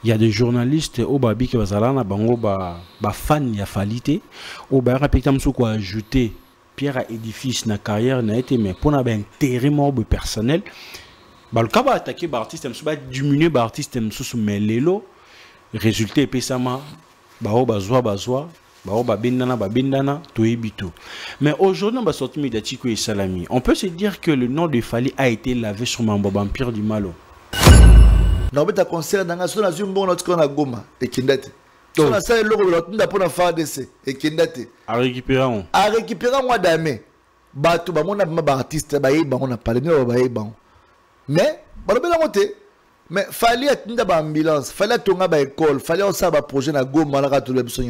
Il y a des journalistes au Babi qui bazalana bango ba fan ya falité au ba répétam sou quoi ajouter pierre à édifice na carrière na été mais pour na ben intérêt mort personnel ba le cas ba attaquer ba artiste m'sou ba diminuer ba artiste m'sou mais lelo résultat epesama ba o bazwa ba o ba bindana to ebito. Mais aujourd'hui on va sortir médiatique et salami. On peut se dire que le nom de Fally a été lavé sur Mambo Vampire du Malo. Non, mais tu as concert dans la zone de Goma et Kindate. Tu as ça, le pour la faire d'essai et Kindate. À récupérer. À récupérer, moi, d'amé. Batou, bah, mon artiste, bah, on a parlé de bah, mais, bah, le côté. Mais Fally être une ambulance, Fally être une école, Fally aussi un projet na Goma, la tout le besoin.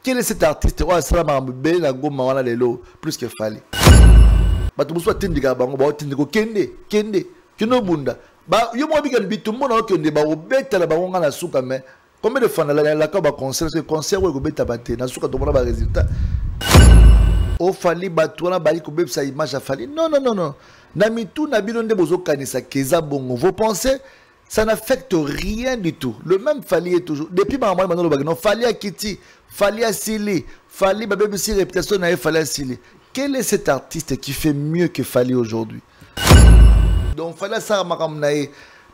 Quel est cet artiste? Ouais, ça m'a embêté na Goma, on a les lots plus que Fally. Bah, tu me sois tenu gars, bah, tenu Kende, tu n'as bunda. Bah, yo moi bigan bitu mbona okende ba obeta la bango na suka mais combien de fois la ka ba concert ce concert wo obeta baté na suka to mona ba résultat o Fally batu na bali ko bebsa image a Fally non na mitu na bilonde bozo kanisa keza bongo vous pensez ça n'affecte rien du tout le même Fally est toujours depuis maman maintenant le non Fally a Kitty Fally a Sili Fally ba bebsi réputation na Fally a Sili quel est cet artiste qui fait mieux que Fally aujourd'hui? Donc, il fallait ça,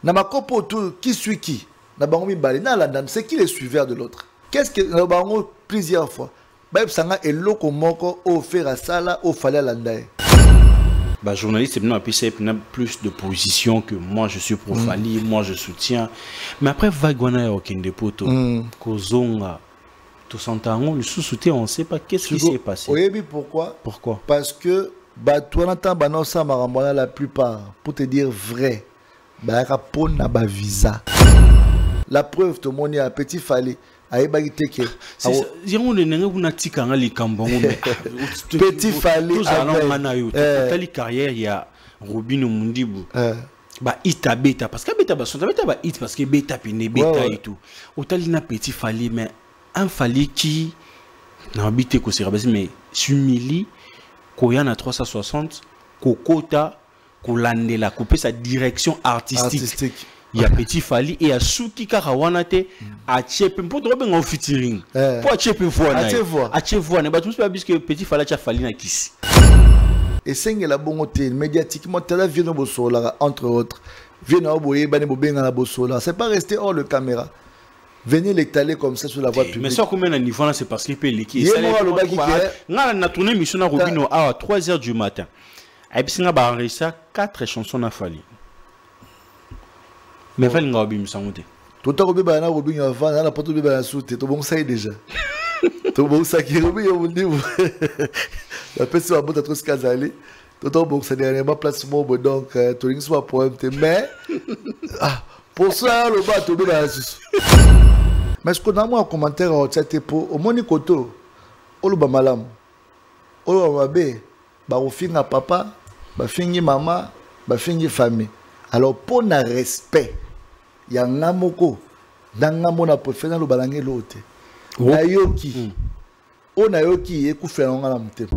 na ma tout qui suit qui? Na bango mi bali na la c'est qui les suiveurs de l'autre? Qu'est-ce que na bango plusieurs fois? Baïb sanga et loko moko offert à ça là au fallait landae. Bah journaliste c'est plus de position que moi je suis pour Fally, moi je soutiens. Mais après Vagwana Okende Poto, Kozonga, tout s'entend, le sous-soutien on sait pas qu'est-ce qui s'est passé. Oui, pourquoi? Pourquoi? Parce que bah toi n'entends bah non ça marambona la plupart pour te dire vrai bah rapon na ba visa la preuve tout le monde a petit Fally aïe ba giteke zirons le nenga kuna tika ngali kambongo petit Fally tali carrière il y a Robino Mundibu bah ita beta parce que beta ba son beta ba it parce que beta pine beta et tout autant na petit Fally mais un Fally qui n'a habité ko c'est mais s'humilie Koyan à 360, Kokota, Kolandela, couper sa direction artistique. Il y a Petit Fally et à Souki Karawanate, à Tchepin, pour trouver un featuring. Pour Tchepin voir, à Tchepin, mais tout ça, puisque Petit Fally a Fally na Kissi. Et c'est la bonne hôtel, médiatiquement, tu as vu nos bossola, entre autres. Viens au boye, bani bobenga na bossola. C'est pas resté hors le caméra. Venez l'étaler comme ça sur la voie publique. Mais ça, combien de niveau là, c'est parce qu'il peut l'équipe. On a tourné mission à Robino à 3h du matin. Et puis, on a enregistré 4 chansons à Fally. Mais Fally n'a pas eu de tout à l'heure, on a Robino avant, on a pas tout le monde sous tête. Tout bon ça déjà. Tout bon ça qui est Robino au niveau. La personne a beau être scazalée. Tout à l'heure, ça dernièrement place mon donc tout le soit pour mais pour ça le bas tout le monde. Mais ce qu'on a moi en commentaire c'était pour au moni koto oluba malam oluba mabe ba ofinga papa ba fingi mama ba fingi famille alors pour na respect ya ngamoko nangamo na préférence le balange l'autre na yoki o na yoki ekufela ngala mutema.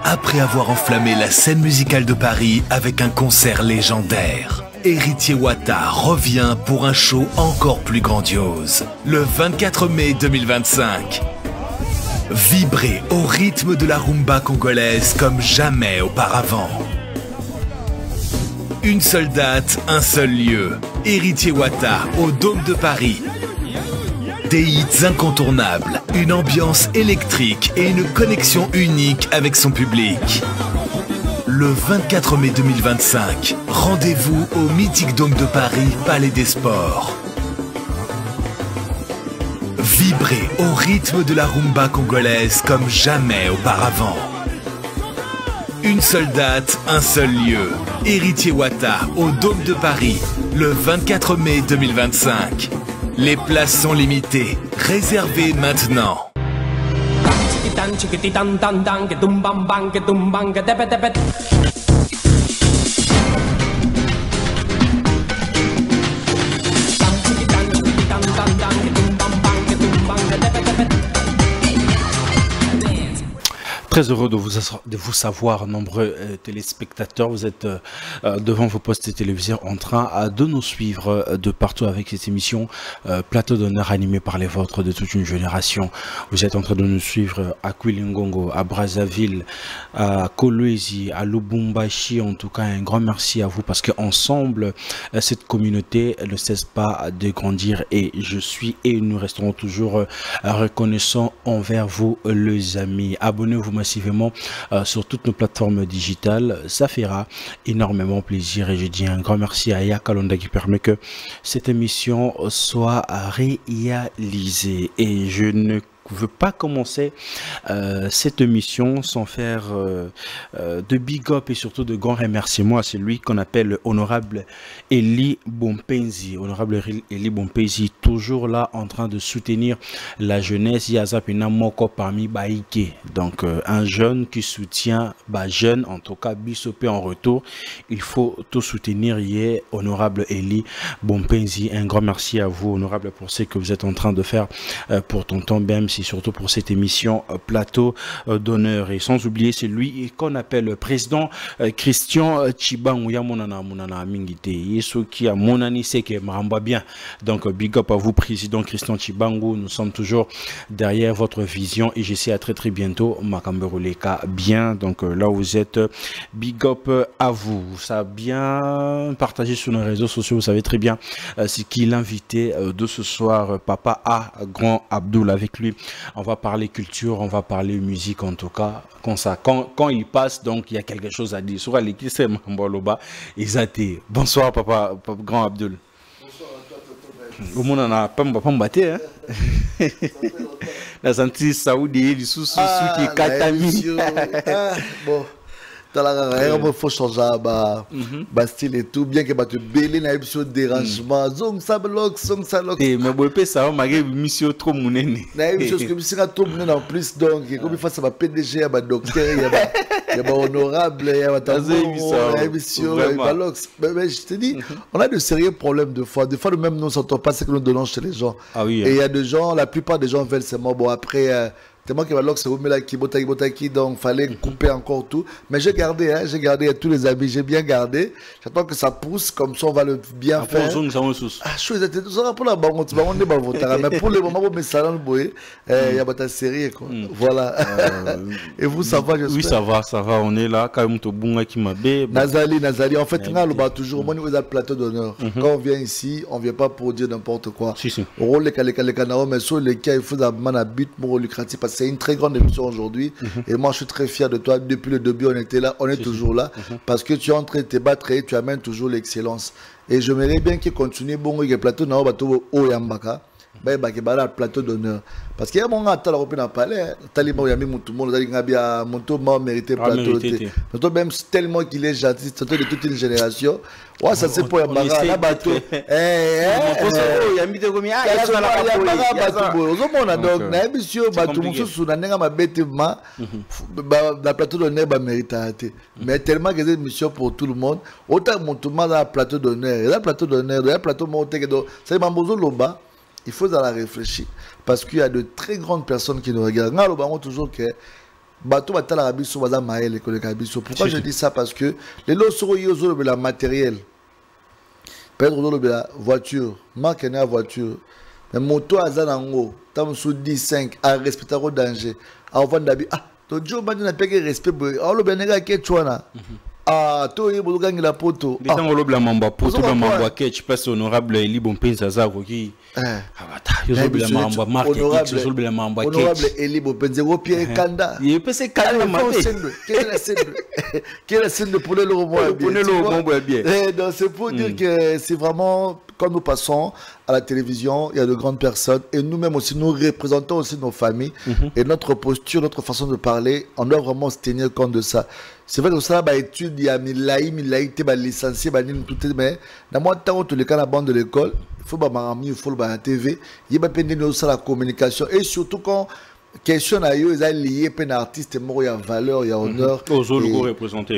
Après avoir enflammé la scène musicale de Paris avec un concert légendaire, Héritier Wata revient pour un show encore plus grandiose. Le 24 mai 2025. Vibrez au rythme de la rumba congolaise comme jamais auparavant. Une seule date, un seul lieu. Héritier Wata au Dôme de Paris. Des hits incontournables, une ambiance électrique et une connexion unique avec son public. Le 24 mai 2025, rendez-vous au Mythique Dôme de Paris, Palais des Sports. Vibrez au rythme de la rumba congolaise comme jamais auparavant. Une seule date, un seul lieu. Héritier Wata au Dôme de Paris, le 24 mai 2025. Les places sont limitées. Réservez maintenant. Très heureux de vous savoir, nombreux téléspectateurs. Vous êtes devant vos postes téléviseurs en train de nous suivre de partout avec cette émission Plateau d'honneur animé par les vôtres de toute une génération. Vous êtes en train de nous suivre à Kwilingongo, à Brazzaville, à Kolwezi, à Lubumbashi. En tout cas, un grand merci à vous parce qu'ensemble, cette communauté ne cesse pas de grandir et je suis et nous resterons toujours reconnaissants envers vous, les amis. Abonnez-vous massivement sur toutes nos plateformes digitales, ça fera énormément plaisir et je dis un grand merci à Yaka Londa qui permet que cette émission soit réalisée et je ne veux pas commencer cette émission sans faire de big up et surtout de grands remerciements à celui qu'on appelle Honorable Eli Bompenzi. Honorable Eli Bompenzi, toujours là en train de soutenir la jeunesse. Yazapina Moko parmi Baïke. Donc un jeune qui soutient jeune, en tout cas Bissopé en retour. Il faut tout soutenir. Honorable Eli Bompenzi, un grand merci à vous, honorable, pour ce que vous êtes en train de faire pour Tonton Bem, surtout pour cette émission Plateau d'honneur. Et sans oublier celui qu'on appelle le président Christian Chibangu. Yamonana Monana Mingite. Yeso qui a monani c'est que maramba bien. Donc big up à vous, président Christian Chibangu. Nous sommes toujours derrière votre vision et j'essaie à très bientôt Makamberoleka bien. Donc là où vous êtes, big up à vous. Ça a bien partagé sur nos réseaux sociaux. Vous savez très bien c'est qui l'invité de ce soir, Papa A, Grand Abdoul. Avec lui on va parler culture, on va parler musique en tout cas. Quand il passe, donc il y a quelque chose à dire. Sur l'équipe, c'est Mboloba et Zate. Bonsoir Papa Grand Abdoul. Bonsoir à toi, Toto. Au monde on a pas m'batté, hein. La santé saoudi du sous qui est katami. Bon. Il faut changer style et tout, bien que tu belé na émission dérangement zong sablok song salok mais bon ça on m'a mission trop monene na émission que mission trop monene en plus donc comme il faut ça va PDG ya docteur ya honorable ya émission mais je te dis on a de sérieux problèmes de fois le même nous s'entend pas ce que nous donnons chez les gens. Et il y a des gens, la plupart des gens veulent seulement bon après tellement que c'est Botaki, donc fallait couper encore tout. Mais j'ai gardé tous les amis, j'ai bien gardé. J'attends que ça pousse, comme ça on va le bien faire. Pour la banque, mais pour le moment, mais ça il y a ta série quoi. Voilà. Et vous, ça va? Oui, ça va. On est là. Quand Nazali, en fait, on a toujours au niveau plateau d'honneur. Quand on vient ici, on vient pas pour dire n'importe quoi. Au rôle les canaux, mais sur les cas, il faut un but pour lucratif. C'est une très grande émission aujourd'hui et moi je suis très fier de toi. Depuis le début on était là, on est toujours là parce que tu es en train de te battre et tu amènes toujours l'excellence et j'aimerais bien qu'il continue bon le plateau na bato o yambaka ba plateau d'honneur parce qu'il y a mon gars la repris dans palais taliban yami tout le monde ngabia monto m'a mérité plateau même tellement qu'il est gentil c'est de toute une génération. Ouais, ça c'est pour yambaka na bato yami te komi donc na émission bato mususu na nenga mabetement la plateau d'honneur ba mérite mais tellement que c'est une mission pour tout le monde autant monto dans la plateau d'honneur la plateau d'honneur la plateau monté que c'est mambozo loba. Il faut la réfléchir parce qu'il y a de très grandes personnes qui nous regardent. Nous toujours que pourquoi je dis ça? Parce que les lots sont la matériel. Peut-être la voiture, marque une voiture, mais moto à Zanango, tam sous 10 5 à respecter au danger. À vendre d'habit. Ah, ton Joe m'a dit n'a pas de respect. Ah, le bénéga qui est chouana. Ah, toi, il y a la poto. Les gens ont le blanc, poto, blanc, tu passes honorable Eli Bompenzi Zaza qui Honorable Eli Bopenzego Pierre Kanda. Il peut se calmer. Quelle est la scène de poulet le bien. Donc c'est pour dire que c'est vraiment, quand nous passons à la télévision, il y a de grandes personnes et nous-mêmes aussi, nous représentons aussi nos familles et notre posture, notre façon de parler, on doit vraiment se tenir compte de ça. C'est vrai que ça, bah, étude, il y a milaïté, bah, licencié, bah, tout, mais dans moi, tant que le cas, la bande de l'école, il faut la TV, il y a la communication et surtout quand question à eux, ils sont liés à un artiste, il y a valeur, il y a honneur.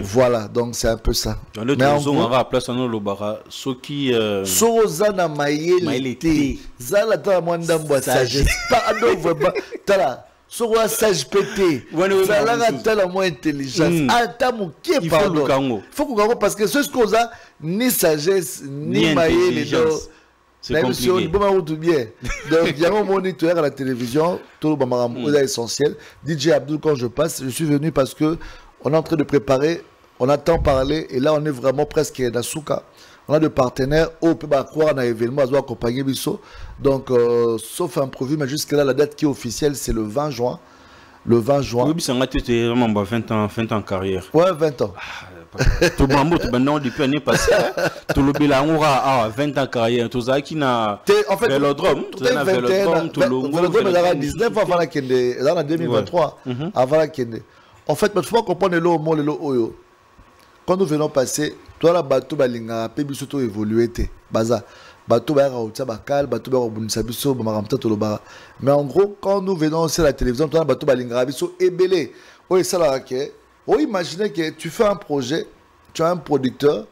Voilà, donc c'est un peu ça. Mais en gros, on a place à nous le bara, ce qui Sozana Maïelité, Zala ta mwanda mwa sagesse, pas vraiment, tala. Soit sage pété, ça l'a tellement moins intelligence. Il faut qu'on parce que ce qu'on a, ni sagesse, ni intelligence. C'est compliqué. Donc, il y a un moniteur à la télévision, tout le monde est essentiel. DJ Abdul, quand je passe, je suis venu parce que on est en train de préparer, on attend parler, et là on est vraiment presque dans Souka. On a des partenaires, on peut croire dans l'événement, on doit accompagner Bisso. Donc, sauf imprévu, mais jusque-là, la date qui est officielle, c'est le 20 juin. Le 20 juin. Oui, ça m'a été vraiment 20 ans en carrière. Ouais, 20 ans. Tout le monde, maintenant, depuis l'année passée, tout le bilan aura 20 ans en carrière. Tout ça qui n'a. En fait, Vélodrome, tout le Vélodrome, il y a 19 avant la Kende, dans la 2023, avant la Kende. En fait, il faut comprendre le mot, le Oyo. Quand nous venons passer, toi, la bateau, balinga, pébi surtout évolué, baza. Bateau, bateau, bakal, bateau, bateau, mais en gros, quand nous venons aussi à la télévision, toi, la bateau, balinga, biso, ébélé. Oui, ça là, ok. Oui, imaginez que tu fais un projet, tu as un producteur,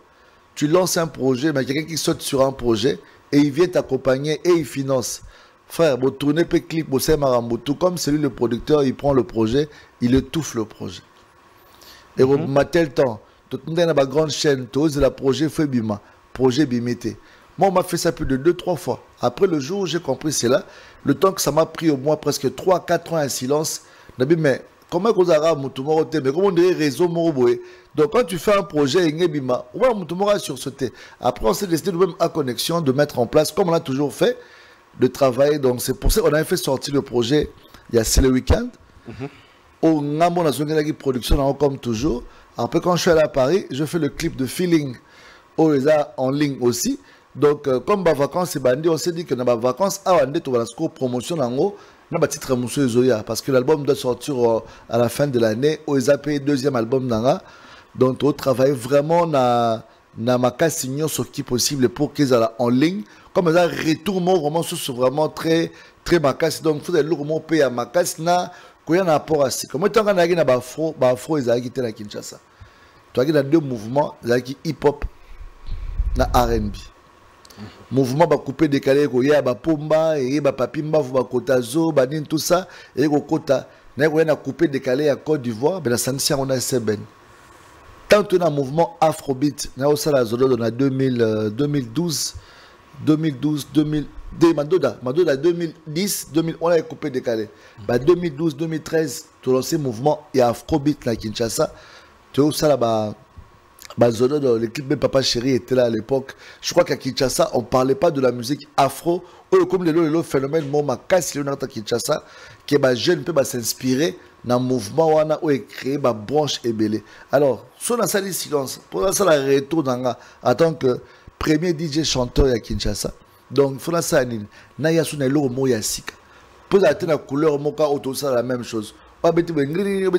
tu lances un projet, mais quelqu'un qui saute sur un projet et il vient t'accompagner et il finance. Frère, vous tournez peu clip, vous savez, tout comme celui le producteur, il prend le projet, il étouffe le projet. Et vous mettez le temps. Tout le monde a une grande chaîne, tout le projet fait bima, projet bimité. Moi, on m'a fait ça plus de 2-3 fois. Après le jour où j'ai compris cela, le temps que ça m'a pris au moins presque 3-4 ans en silence, mais comment vous avez mais comment on dirait réseau Moroboé. Donc quand tu fais un projet, on va sur ce thé. Après, on s'est décidé de même à connexion de mettre en place, comme on a toujours fait, de travailler. Donc c'est pour ça qu'on avait fait sortir le projet il y a c'est le week-end. On a mon production comme toujours. Après, quand je suis allé à Paris, je fais le clip de Feeling en ligne aussi. Donc, comme les vacances, c'est bandit, on s'est dit que dans les vacances, on va faire promotion en haut. On va titre Monsieur Zoya parce que l'album doit sortir à la fin de l'année. On a payé le deuxième album. Donc, on travaille vraiment dans ma case signaux sur qui possible pour qu'ils soient en ligne. Comme ça, retour mon roman sur vraiment très très macasse. Donc, il faut le roman payer à macasse na qu'il y a un rapport à ça. Comme tu as dit, afro ils ont quitté la Kinshasa. Tu as dit dans deux mouvements, ils ont quitté hip-hop na R&B. Mouvement va couper décalé ko ya ba pomba et ba papimba va kota zo ba nin tout ça et ko kota na ko na couper décalé à Côte d'Ivoire ben la sanction on a seben tant on a mouvement afrobeat na au sala zolo dans 2012 Madoda 2010 2000 on a coupé décalé ba 2012 2013 tout lancé mouvement et afrobeat na Kinshasa tout ça là l'équipe de Papa Chéri était là à l'époque. Je crois qu'à Kinshasa, on ne parlait pas de la musique afro. Comme le phénomène, moi, casse le à Kinshasa, que les jeunes peuvent s'inspirer dans le mouvement où est créé ma branche ébélée. Alors, si on a ça, silence, pour ça, le retour en tant que premier DJ chanteur à Kinshasa. Donc, il faut ça, Naya Sunelo Moyasika. Pour la couleur, Moka, autour, ça, la même chose. Donc, ils ont dit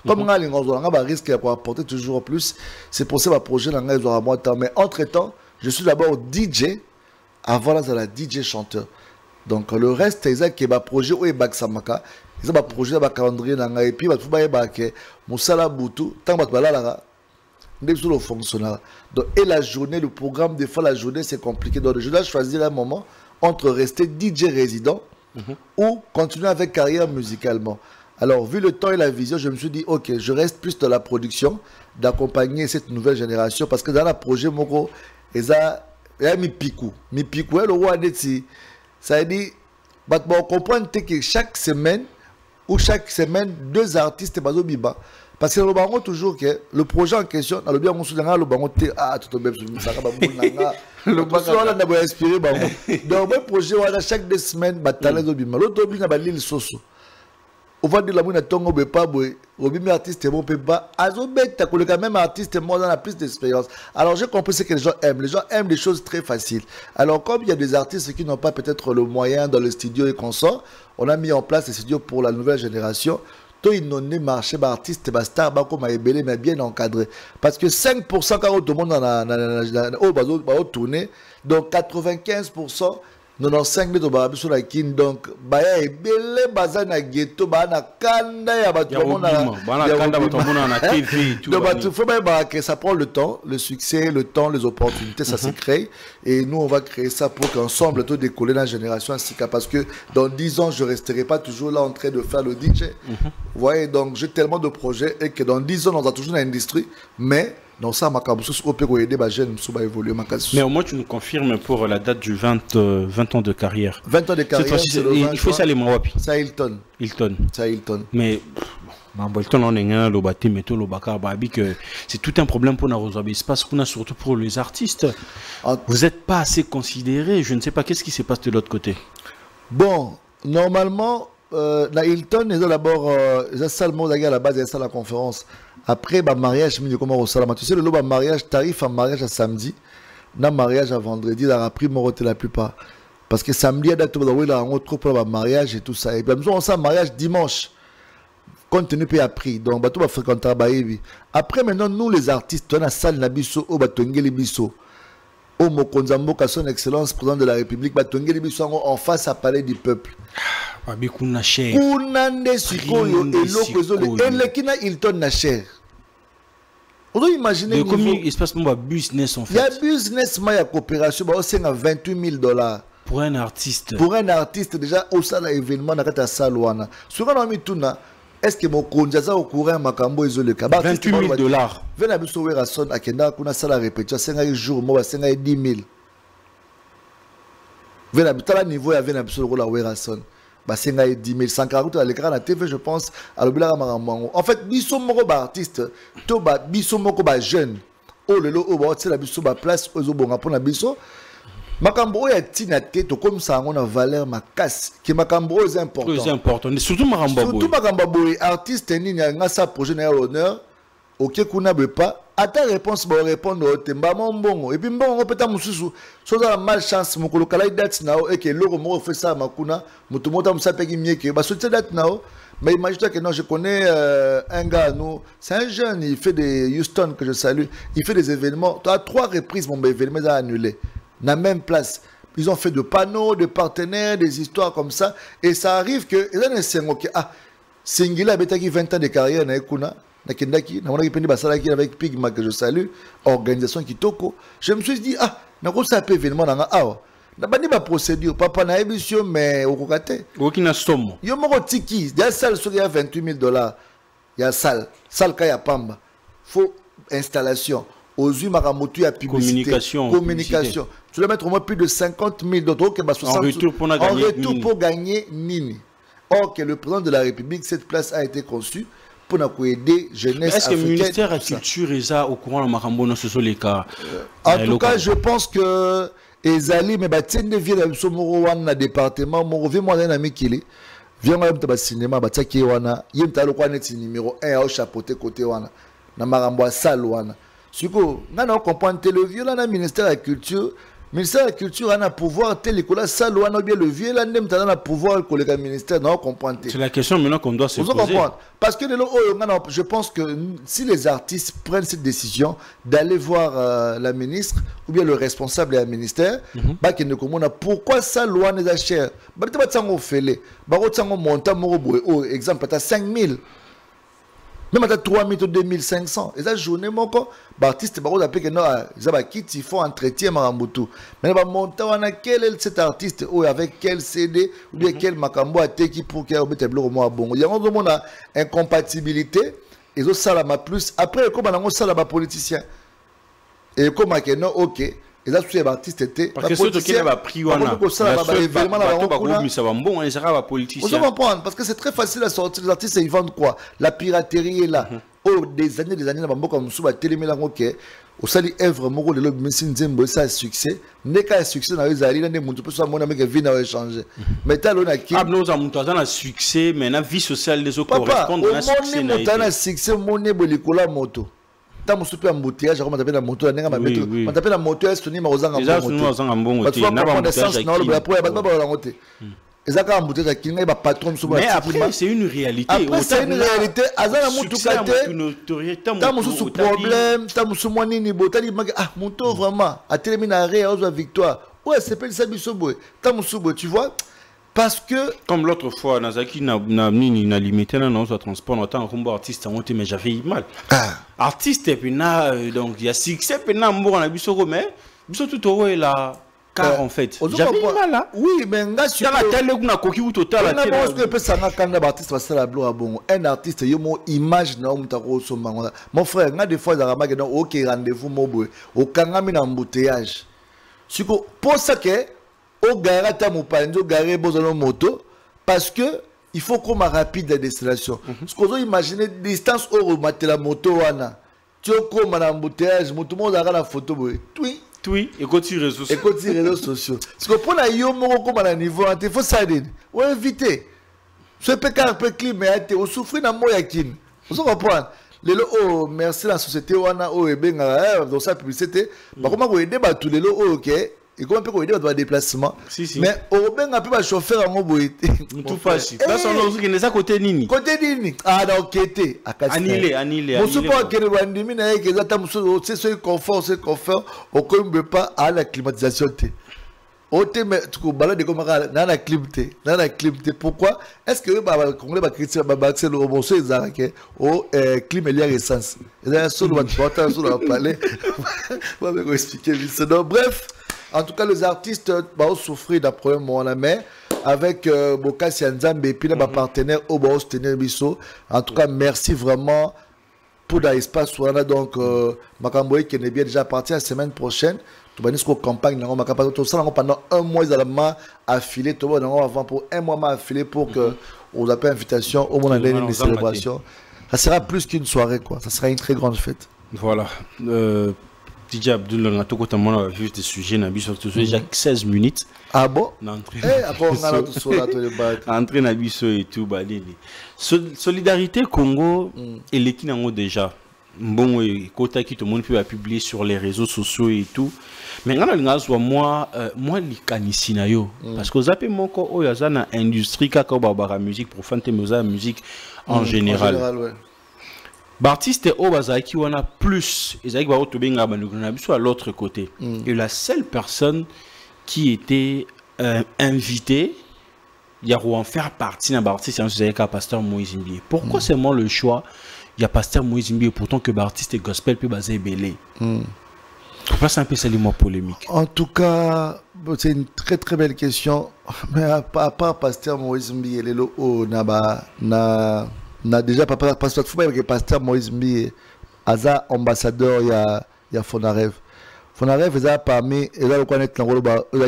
comme on risque d'apporter toujours plus. C'est pour ça que le projet est mais entre-temps, je suis d'abord DJ avant la DJ chanteur. Donc, le reste, c'est un projet où il y a un projet, un calendrier, et puis il y a Moussala Boutou, tant que le fonctionnaire. Donc, et la journée, le programme, des fois, la journée, c'est compliqué. Donc, je dois choisir un moment entre rester DJ résident ou continuer avec carrière musicalement. Alors, vu le temps et la vision, je me suis dit, ok, je reste plus dans la production, d'accompagner cette nouvelle génération, parce que dans le projet Moko, il y a mi pikou, le roi d'Etsi. Ça veut dire, on comprend que chaque semaine, deux artistes bazo biba. Parce que nous toujours que le projet en question, le bien on se dit le bango ah tout bien ça Le projet on a inspiré bah. Donc mon projet on a chaque 2 semaines bataille au bima. L'autre bima ba l'île Soso. On va dire la mona tongo be pas boy. Au bima artiste bon peut pas. Azobeta que le quand même artiste moi dans la plus d'expérience. Alors j'ai compris ce que les gens aiment. Les gens aiment des choses très faciles. Alors comme il y a des artistes qui n'ont pas peut-être le moyen dans le studio et consorts, on a mis en place des studios pour la nouvelle génération. Tout il n'en est marché artiste star comme Ebele mais bien encadré parce que 5% quand tout le monde au tourner donc 95% 95 de babi sur la kin donc baya Ebele bazana ghetto bana kanda ya batu na TV tout donc faut bien que ça prend le temps le succès le temps les opportunités ça se crée et nous on va créer ça pour qu'ensemble tout décoller dans la génération ainsi parce que dans 10 ans je resterai pas toujours là en train de faire le DJ vous voyez donc j'ai tellement de projets et que dans 10 ans on a toujours une industrie mais donc ça m'a évoluer. Mais au moins tu nous confirmes pour la date du 20 ans de carrière. 20 ans de carrière. Il faut ça les Mawapi. Ça Hilton. Ça Hilton. Mais Hilton on est le bâti mais tout le bakar babi que c'est tout un problème pour nous résoudre. Se passe qu'on a surtout pour les artistes. Vous n'êtes pas assez considérés. Je ne sais pas qu'est-ce qui se passe de l'autre côté. Bon, normalement la Hilton ils ont d'abord seulement à la base de la conférence. Après le mariage, tu sais, le mariage, tarif en mariage à samedi, le mariage à vendredi, il a pris mon hôtel la plupart. Parce que samedi, il y a trop pour le mariage et tout ça. Et puis, nous avons un mariage dimanche. Compte tenu de prix. Donc, on va fréquenter. Après, maintenant, nous les artistes, on a la salle Nabiso, au Batongeli Biso. Au Mokonzambo, son excellence, président de la République, Batongeli Biso, en face à Palais du Peuple. Kuna cher. Kunande sikoyo eloko ezole elekina Hilton na cher. On doit imaginer comme il se passe mon business en fait. Il y a business ma ya coopération ba c'est à $28,000 pour un artiste. Pour un artiste déjà au sala événement na kata salwana. Souvent on mi tuna est-ce que mon konjaza au courant makambo ezole ka $28,000. Vena biso wera son akenda kuna sala répétition 5 jours mo ba 10,000. Vena bitala niveau ya vena biso la wera son. Bah, c'est 10 000 140 à l'écran la TV je pense à l'obila en fait biso moko ba artiste to ba biso moko ba jeune oh le lo ba la biso ba place ozo bonga pona biso makambo ya tina te to comme ça on a valeur ma casse qui makambo est important surtout makambo boy artiste ni nga sa projet na l'honneur OK kuna be pas ata réponse ba répondre au temba mbongo et puis mbongo peta mususu so za malchance mokolo kala date nao et que loro mo fait ça makuna mutu mota musapeki mieke ba so date nao mais imagine-toi que non je connais un gars nous c'est un jeune il fait des Houston que je salue il fait des événements tu as 3 reprises mon événement a annulé na même place ils ont fait de panneaux de partenaires des histoires comme ça et ça arrive que ils ont un OK ah Singila betaki 20 ans de carrière na ekuna Nakendaki, avec Pigma que je salue, organisation Kitoko. Je me suis dit, ah, n'a pas ça événement dans awa. N'a pas dit ma procédure, papa n'a émission, mais au kokate. Aucune somme. Yo moro tiki, il y a salle sur $28,000. Il y a salle kaya pamba. Faut installation. Aux yeux maramotu à publicité. Communication. Tu dois mettre au moins plus de $50,000 en retour pour gagner Nini. Or que le président de la République, cette place a été conçue pour nous aider jeunesse africaine. Est-ce que le ministère de la Culture est au courant de Marambo ce sont les cas? En tout cas, je pense que Ezali, mais de vie dans département, mon revenu moi un ami qui est vient moi au cinéma, bataki wana, yem talo kwa net numéro 1 au chapeauté côté wana, na Marambo salle wana. Suko, na comprendre le vieux là, na ministère de la Culture. Ministère de la Culture a un pouvoir tel que la salle ou bien le vieux là même a un pouvoir que le ministère n'a comprendre. C'est la question maintenant qu'on doit se poser. Parce que je pense que si les artistes prennent cette décision d'aller voir la ministre ou bien le responsable du ministère, bah qui ne comprend pourquoi ça loi n'est pas cher. Bah tu vas t'en faire, bah tu vas monter mon exemple tu as 5,000. Même à 3,000 ou 2,500. Et ça, journée, mon corps, l'artiste, il faut entretien Marambutu. Mais monter, quel est cet artiste, avec quel CD, ou bien quel Makambo a été pour qu'il y ait un tableau au moins bon. Il y a une incompatibilité, et ça, ça plus. Après, comme on a ça, politicien. Et comme on a ok, Et là, tous les artistes étaient. Parce que ceux qui ont pris, on a. Parce que c'est très facile à sortir. Les artistes, ils vendent quoi? La piraterie est là. Oh, des années, comme ça, ok. Au sali œuvre moko de l'homme Nzembo ça succès n'est qu'un succès dans les alliés des mondes pour ça mon ami qui vient à changer mais t'as l'on a qui nous avons un succès mais la vie sociale des autres correspond à succès na succès mon ebolikula moto ta mo super embouteillage comme t'appelle la moto la nenga mabeto on t'appelle la moto est toni mazanga mbongo tu na ba essence na le pour ba ba ngote ezaka embouteillage qui n'est pas patron sur mais après c'est une réalité c'est une réalité azana mutu kate ta musu sous problème ta musu mwanini botali ah moto vraiment a terminé arrêt à victoire ouais c'est pas ça biso boy ta musu boy tu vois parce que comme l'autre fois Nazaki n'a limité dans notre transport autant comme artiste mais j'avais mal artiste et puis donc il y a succès puis na mbo na biso mais biso tout au là car en fait j'avais mal là oui mais nga sur la télé kuna koki ou total la télé parce que peut sanga kanga artiste va la bloc bon un artiste yo mo image na mutako so manga mon frère nga des fois za ramaka donc OK rendez-vous mo boy au kanga mi na embouteillage siko pour ça que au gare ta mo panzo gare bozono moto parce que il faut qu'on m'a rapide la destination ce qu'on doit imaginer distance au mater la moto wana tu comme na embouteillage moto mo za la photo boy oui, écoute les réseaux sociaux. Parce que pour la yomo comme à niveau, il faut ça dire. Ou inviter. Ce pécard peut climat, on souffre dans moya kin. Vous comprenez? Oh merci la société wana oh ebenga dans sa publicité. Par comment vous aider ba tous les oh OK. Et comment peut aider dans déplacement? Mais au benga peut ba chauffeur en moboy. Tout facile. Là son nom qui n'est pas côté nini. Côté nini. Ah donc été annulé. Mon support que le Rwandimi na que ça tamuso c'est ce confort au comme pas à la climatisation té. Au té mais tu balade comme na la climté. Pourquoi? Est-ce que ba congolais ba critiquer ba accès le robot ezarake au climat lié essence. Et là sur le portable sur le palais. On va expliquer ça. Bref, en tout cas les artistes vont souffrir d'un problème moment mais avec Bokassi Nzambe et puis les partenaires au Baos Tenir Bisso. En tout cas, merci vraiment pour l'espace. Donc, Makamboy qui est bien déjà parti la semaine prochaine. Tu vas nous campagne pendant un mois également affilé. Tu vas avant pour un mois affilé pour que on appelle invitation au moment de célébration. Ça sera plus qu'une soirée quoi. Ça sera une très grande fête. Voilà. DJ Abdul, on a tout le vu des sujets, déjà 16 minutes. Ah bon? Entrée Nabiso et tout, Solidarité Congo et l'équipe déjà. Bon, Kota qui tout le monde peut publier sur les réseaux sociaux et tout. Mais moi, likanisinayo. Parce que zappé mon corps, il y a une industrie qui a musique pour faire la musique en général. L'artiste au Bazaki on a plus à l'autre côté. Et la seule personne qui était invitée, il y a en faire partie d'un artiste, c'est Pasteur Moïse Mbié. Pourquoi c'est moi le choix? Il y a Pasteur Moïse Mbié pourtant que l'artiste gospel peut baser belé. C'est un peu ça les mots polémiques. En tout cas, c'est une très très belle question. Mais à part Pasteur Moïse Mbié, na déjà pasteur Pasteur Moïse Mbié aza ambassadeur il y a Fonarev est parmi et là le connaître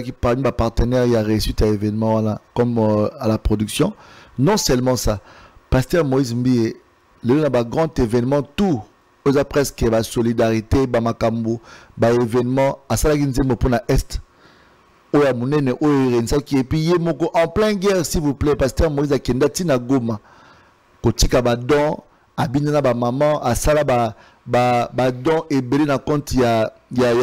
qui parmi ma partenaire il y a réussi à événement là comme à la production. Non seulement ça, Pasteur Moïse Mbié le grand événement tout aux presque la solidarité ba makambo ba événement à salaki nzembo pour na est oya munene oya rensaki et puis moko en plein guerre s'il vous plaît Pasteur Moïse akenda tina Goma kotika ba don abinena ba maman asala ba don ebele na compte ya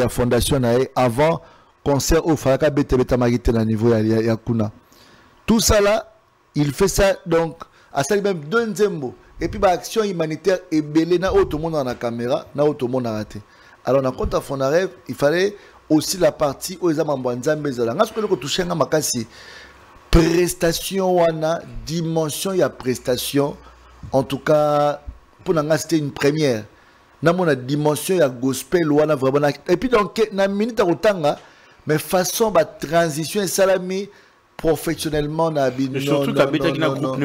fondation na avant concert au Faraka beta marité na niveau ya kuna tout ça là il fait ça donc asali même deux nzembo et puis ba action humanitaire ebele na auto monde na caméra na auto monde na raté alors na compte à Fonarev il fallait aussi la partie où les amambwa nzambe zala nga sokolo ko toucher nga makasi prestation wana dimension ya prestation. En tout cas, pour nous, c'était une première. Dans la dimension, il y a gospel, vraiment. Et puis, donc, dans minute à mais façon, transition et salami, professionnellement na mais surtout qu'à beta qui na groupe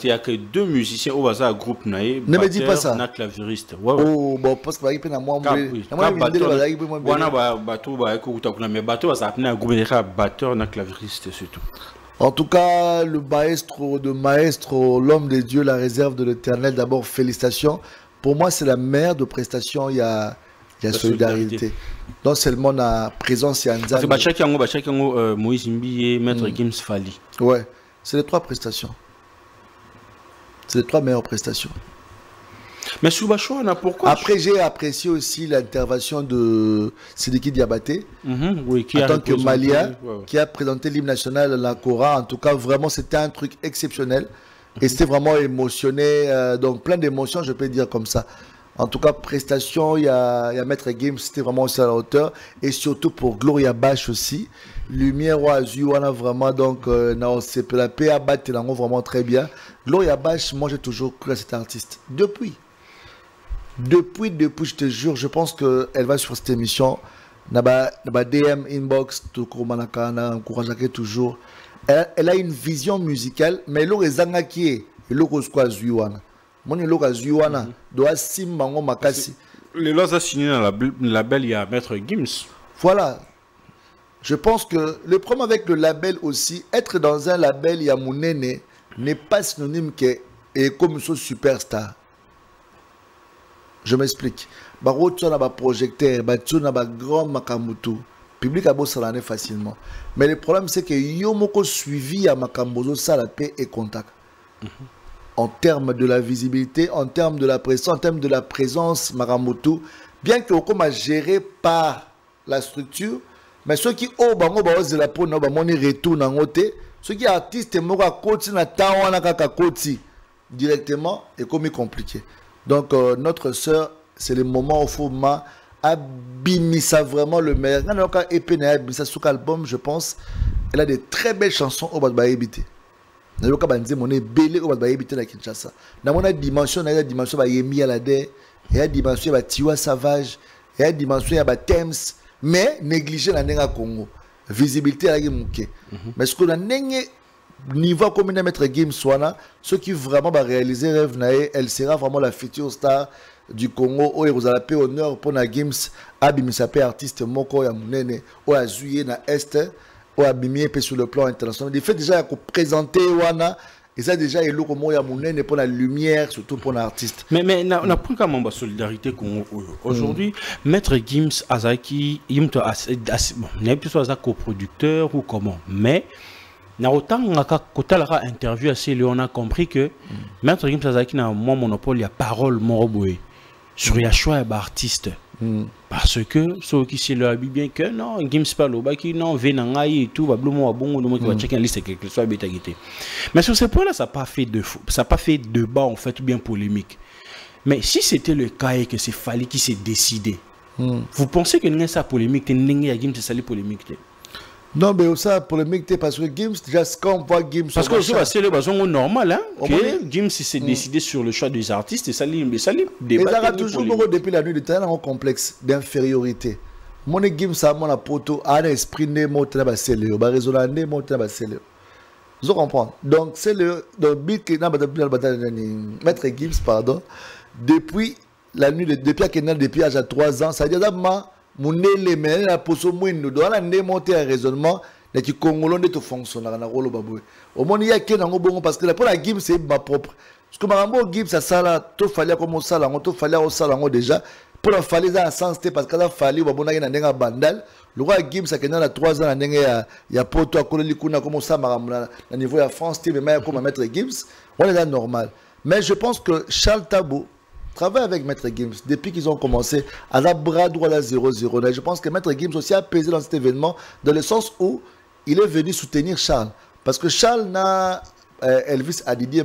il y a que 2 musiciens au hasard groupe naé ne me dis pas ça na clavieriste oh bon parce que il na moi wana bateau ba écouter kuna mais bateau ça na groupe de batteur na clavieriste surtout. En tout cas, le maestro de maestro, l'homme des dieux, la réserve de l'Éternel, d'abord félicitations. Pour moi, c'est la meilleure de prestations, il y a solidarité. Non seulement la présence, il y a Nzambe. Parce que chacun Moïse Mbiye, Maître Gims Fali. Ouais, c'est les 3 prestations. C'est les 3 meilleures prestations. Mais Soubacho, on a pourquoi? Après, j'ai apprécié aussi l'intervention de Sidiki Diabaté, oui, en tant que Malien, qui a présenté l'hymne national la Cora. En tout cas, vraiment, c'était un truc exceptionnel. Et c'était vraiment émotionné, donc plein d'émotions, je peux dire comme ça. En tout cas, prestation, il y a Maître Gims, c'était vraiment aussi à la hauteur. Et surtout pour Gloria Bash aussi. Lumière ou Azur, on a vraiment, donc, c'est la paix à battre, vraiment très bien. Gloria Bash, moi j'ai toujours cru à cet artiste. Depuis, je te jure, je pense qu'elle va sur cette émission. Naba DM inbox, toujours. Elle a une vision musicale, mais elle a une qui est les lois a signé dans la label, il y a Maître Gims. Voilà. Je pense que le problème avec le label aussi, être dans un label, il y a Mounene, n'est pas synonyme que comme une superstar. Je m'explique. Baro tu as un projecteur, tu as un grand makamutu. Public a beau salaner facilement. Mais le problème c'est que yomoko suivi à makambozo ça la paix et contact. En termes de la visibilité, en termes de la pression, en termes de la présence makamutu, bien que comme a géré par la structure, mais ceux qui ont bango baoze la peau na ba moni retour na ngote, ceux qui artistes moko a koti na tawana kaka koti directement est comme compliqué. Donc, notre sœur, c'est le moment où il faut abimisa vraiment le meilleur. Quand on a abimisa sur l'album, je pense, elle a des très belles chansons au Badba Ebité. On est belé au Badba Ebité na Kinshasa. Dans la dimension, il y a la dimension de Yemi Alade, il y a la dimension de Tiwa Savage, il y a la dimension de Thames, mais négligé la Nenga Congo. Visibilité à la Mouké. Mais ce qu'on a niveau comme une Maître Gims Swana, ceux qui vraiment va réaliser rêve nae, elle sera vraiment la future star du Congo. Où vous allez payer honneur pour na Gims, abimisape artiste moko ya munene, ou a zuye na est, ou a bimie sur le plan international. Il fait déjà présenter wana, et ça déjà il look comme ya munene pour la lumière, surtout pour l'artiste. Mais on a pris quand même la solidarité Congo aujourd'hui. Maître Gims Azaki, il me n'est plus soit coproducteur ou comment, mais na autant quand on a interview assez on a compris que Maître Gims Azaki n'a moins monopole, il y a parole moroboué sur le choix d'artiste. Parce que ceux qui se leur bien que non, Gims pas le baki, non, Venangaï et tout, va blumon à bon, nous qui va checker une liste quelque soit bêta guité. Mais sur ce point-là, ça n'a pas fait de débat en fait, ou bien polémique. Mais si c'était le cas et que c'est Fali qui s'est décidé, vous pensez que n'y a ça polémique, n'y a Gims c'est polémique? Non, mais ça, polémique, parce que Gims, déjà, quand on voit Gims... Parce que c'est le besoin normal, hein, que Gims s'est décidé sur le choix des artistes, et ça lui débat. Et ça a toujours, depuis la nuit de terrain, un complexe d'infériorité. Mon Gims, ça a mon apoto, a un esprit né, mon travail, c'est le, raisonnement né, mon travail, c'est le. Vous comprenez? Donc, c'est le but que Maître Gims, pardon, depuis la nuit, depuis l'âge de 3 ans, ça veut dire d'abord, Mounele mais la poso mouine doit la démonter un raisonnement de qui congolais de fonctionnaire na rolo baboué au moins il y a que dans bon parce que la pour la Gims c'est ma propre parce que marambo Gims ça là tout fallait comme ça là on tout fallait au salon déjà pour la fallait dans sens parce que là fallait babona na ndenga bandal le roi Gims ça qu'il y a 3 ans na ndenga ya poto akolo likuna comme ça maramna na niveau ya France TV mais comme Maître Gims on est là normal mais je pense que Charles Tabou travaille avec Maître Gims depuis qu'ils ont commencé à la bras droit à 0-0. Je pense que Maître Gims aussi a pesé dans cet événement dans le sens où il est venu soutenir Charles. Parce que Charles n'a Elvis a dit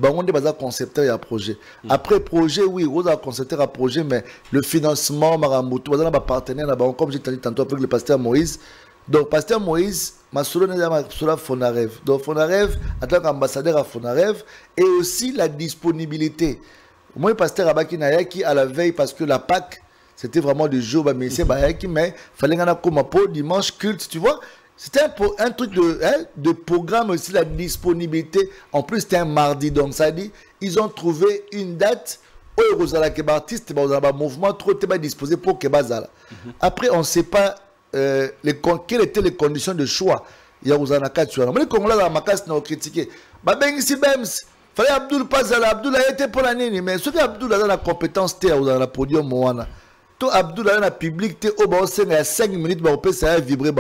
on est basé concepteur et à projet. Après projet, oui, on a concepteur à projet, mais le financement, Maramoutou, on a un partenaire comme j'ai dit tantôt avec le pasteur Moïse. Donc, pasteur Moïse, Masolo n'est pas Fonarev. Donc, Fonarev, en tant qu'ambassadeur à Fonarev, et aussi la disponibilité. Moi, le pasteur Abaki Nayaki à la veille parce que la Pâque, c'était vraiment du jour, mais il fallait qu'on ait comme un pot dimanche culte, tu vois. C'était un truc de programme aussi, la disponibilité. En plus, c'était un mardi. Donc, ça dit, ils ont trouvé une date où les artistes, un mouvement trop disposé pour que Bazala. Après, on ne sait pas quelles étaient les conditions de choix. Il y a Rosanna Katsuana. Mais les Congolais, dans ma casse, nous ont critiqué. Babengisi Bems, fallait Abdoul Pazala. Abdoul a été pour la nini. Mais ce que Abdoul a la compétence, c'est dans le podium. Tout Abdoul a la public, il y a 5 minutes, il peut vibrer.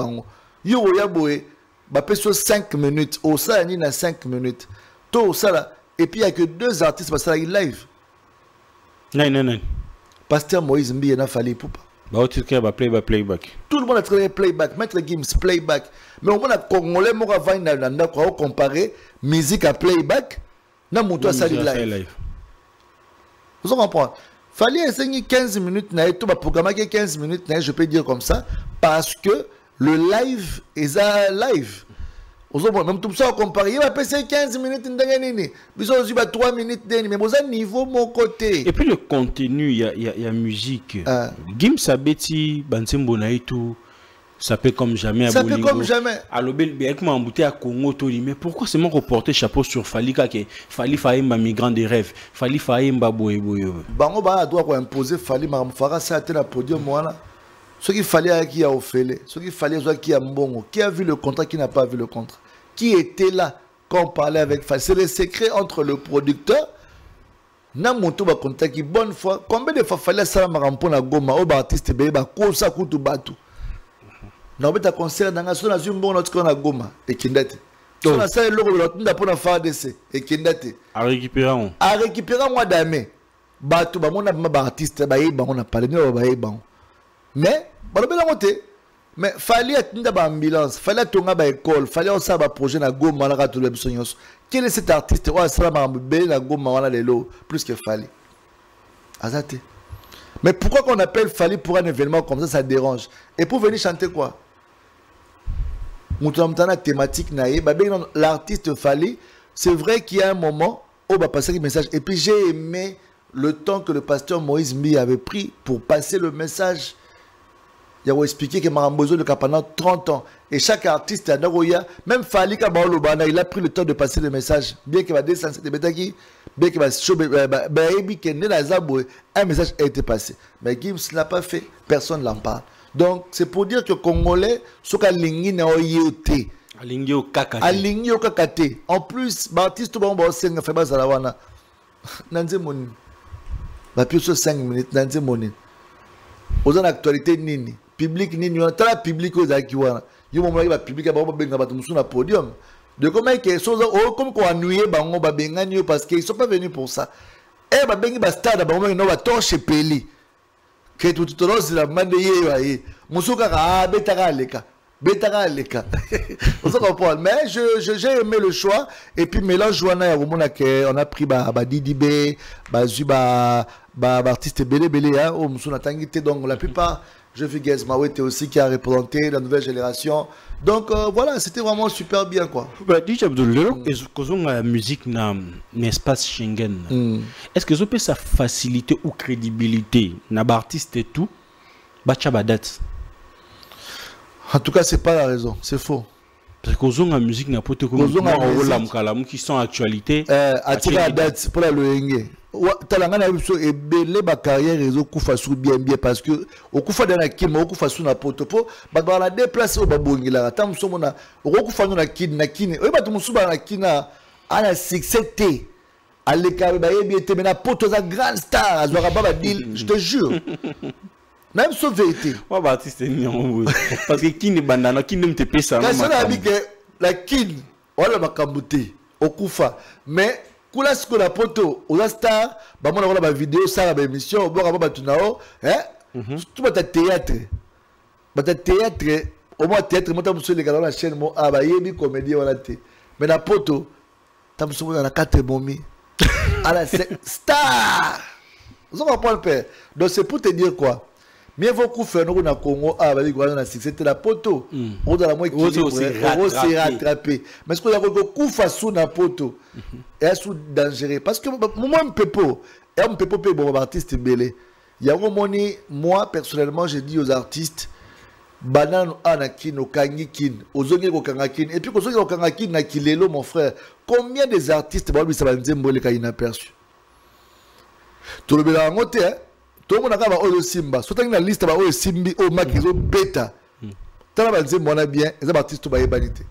Yo ya boé, bah sur 5 minutes, au ça il y a 5 minutes. Tout ça là, et puis il y a que 2 artistes parce que live. Non. Pasteur Moïse Mbi il a fallu pour pas. Bah tu sais playback. Tout le monde a travaillé playback, Maître Gims playback. Mais au moins la Congolais moi va na quoi comparer musique à playback, na monto ça live. Vous comprenez? Fallait essayer 15 minutes na tout ba programme 15 minutes na je peux dire comme ça parce que le live est à live. Même tout ça, on compare. Il va passer 15 minutes, il va 3 minutes, mais vous avez niveau mon côté. Et puis le contenu, il y a musique. Gims Sabeti, Bansembo Naïtou, ça peut comme jamais à Bolingo. Ça peut comme jamais. À l'obel, avec moi embouté à Congo, mais pourquoi c'est mon reporter chapeau sur Falika qui Fali Faïmba migrant des rêves, Fali Faïmba Boye Boye. Bango ba doit imposer Fali Maramfara, ça a été la podium, moi. Ce qu'il fallait qui a offert, ce qu'il fallait qui a mbongo, qui a vu le contrat, qui n'a pas vu le contrat, qui était là quand on parlait avec Fali. C'est le secret entre le producteur, Namonto va contact qui bonne fois. Combien de fois fallait ça marampon na goma au artiste beba kosa kutu batu. Na obeta concert dans la zone bon notre na goma et kindate. On a ça le logo de pour na faire d'essai et kindate. À récupérer moi d'amé. Batu ba mon artiste ba yeba on a parlé ba yeba. Mais mais fallait être dans l'ambulance, fallait être dans l'école, fallait aussi avoir un projet dans Goma, dans la quel est cet artiste? Ouais, ça m'a embêté dans Goma, plus que fallait. Azate. Mais pourquoi qu'on appelle fallait pour un événement comme ça, ça dérange? Et pour venir chanter quoi? La thématique, l'artiste fallait, c'est vrai qu'il y a un moment où on va passer le message. Et puis j'ai aimé le temps que le pasteur Moïse Mbi avait pris pour passer le message. Il a expliqué que Marambozo le pendant 30 ans. Et chaque artiste, même Fali Kabaolobana, il a pris le temps de passer le message. Bien qu'il va descendre de Betaki, bien qu'il va choper, un message a été passé. Mais Gims ne l'a pas fait. Personne n'en parle. Donc, c'est pour dire que Congolais, ce qu'a lingui na oyote. Alingi au kakate. Alingi au kakate. En plus, l'artiste bon senga fait bas alawana. Nanze moni. Ba plus 5 minutes nanze moni. Aux actualité nini. Public nini on tala public aux akiwana yo mo ba public ba benga ba musu na podium de comment que chose comme quoi ennuyer bango ba bengani parce qu'ils sont pas venus pour ça et ba bengi ba stade ba mo no ba torche peli que tout rose la mande ye musu ka betaka leka on se comprend mais j'ai aimé le choix et puis mélange wana ya komona que on a pris ba Didibé ba Zuba ba artiste belé hein au musu na tangité donc la plupart je vis Gaz Mawete aussi qui a représenté la nouvelle génération. Donc voilà, c'était vraiment super bien quoi. DJ Abdoul, est-ce que la musique n'a un espace Schengen? Est-ce que ça peut sa facilité ou crédibilité n'a artiste et tout? Bachabadat. En tout cas, c'est pas la raison, c'est faux. Parce que la musique n'a pas de qui sont actualité. Attirer la date pour la loenge. Talangana biso ebele ba carrière réseau kufa sou bien parce que au kufa dans la kid au kufa sou na potopo ba la déplacer au babongila tam somo na au kufa na kid na kine o ba to musu ba na kina ana succès té aleka ba yebi té na poto za grand star azwa ba deal je te jure. Même sauf vérité. Moi Baptiste non parce que kine bandana kine me te pesa na. Ça a dit que la kid wala makambuté au kufa mais kula siko la poto ola star ba mona wala ba vidéo ça ba émission bo ba tunao tout ba théâtre au moins théâtre mota muso le gala la chaîne mo ba yebi comédie wala té mais na poto ta muso na 4 momi ala star vous comprenez le père donc c'est pour te dire quoi mieux vaut qu'on fait nous na Congo ba li kwa na c'était la poto on dans la moi qui on s'est rattrapé mais ce qu'on a ko fa sous na poto et sous dangereux parce que moi un peu bon artiste belé il y a un moment moi personnellement j'ai dit aux artistes banano anakin okangikin ozongi kokangakin et puis kozongi kokangakin na kilelo mon frère combien des artistes ba bisa banzembo le ka inaperçu to le bela ngote to mona ka ba oyo simba sotangi na liste ba oyo simbi o makizo beta tala banzembo wana bien les artistes ba yebanité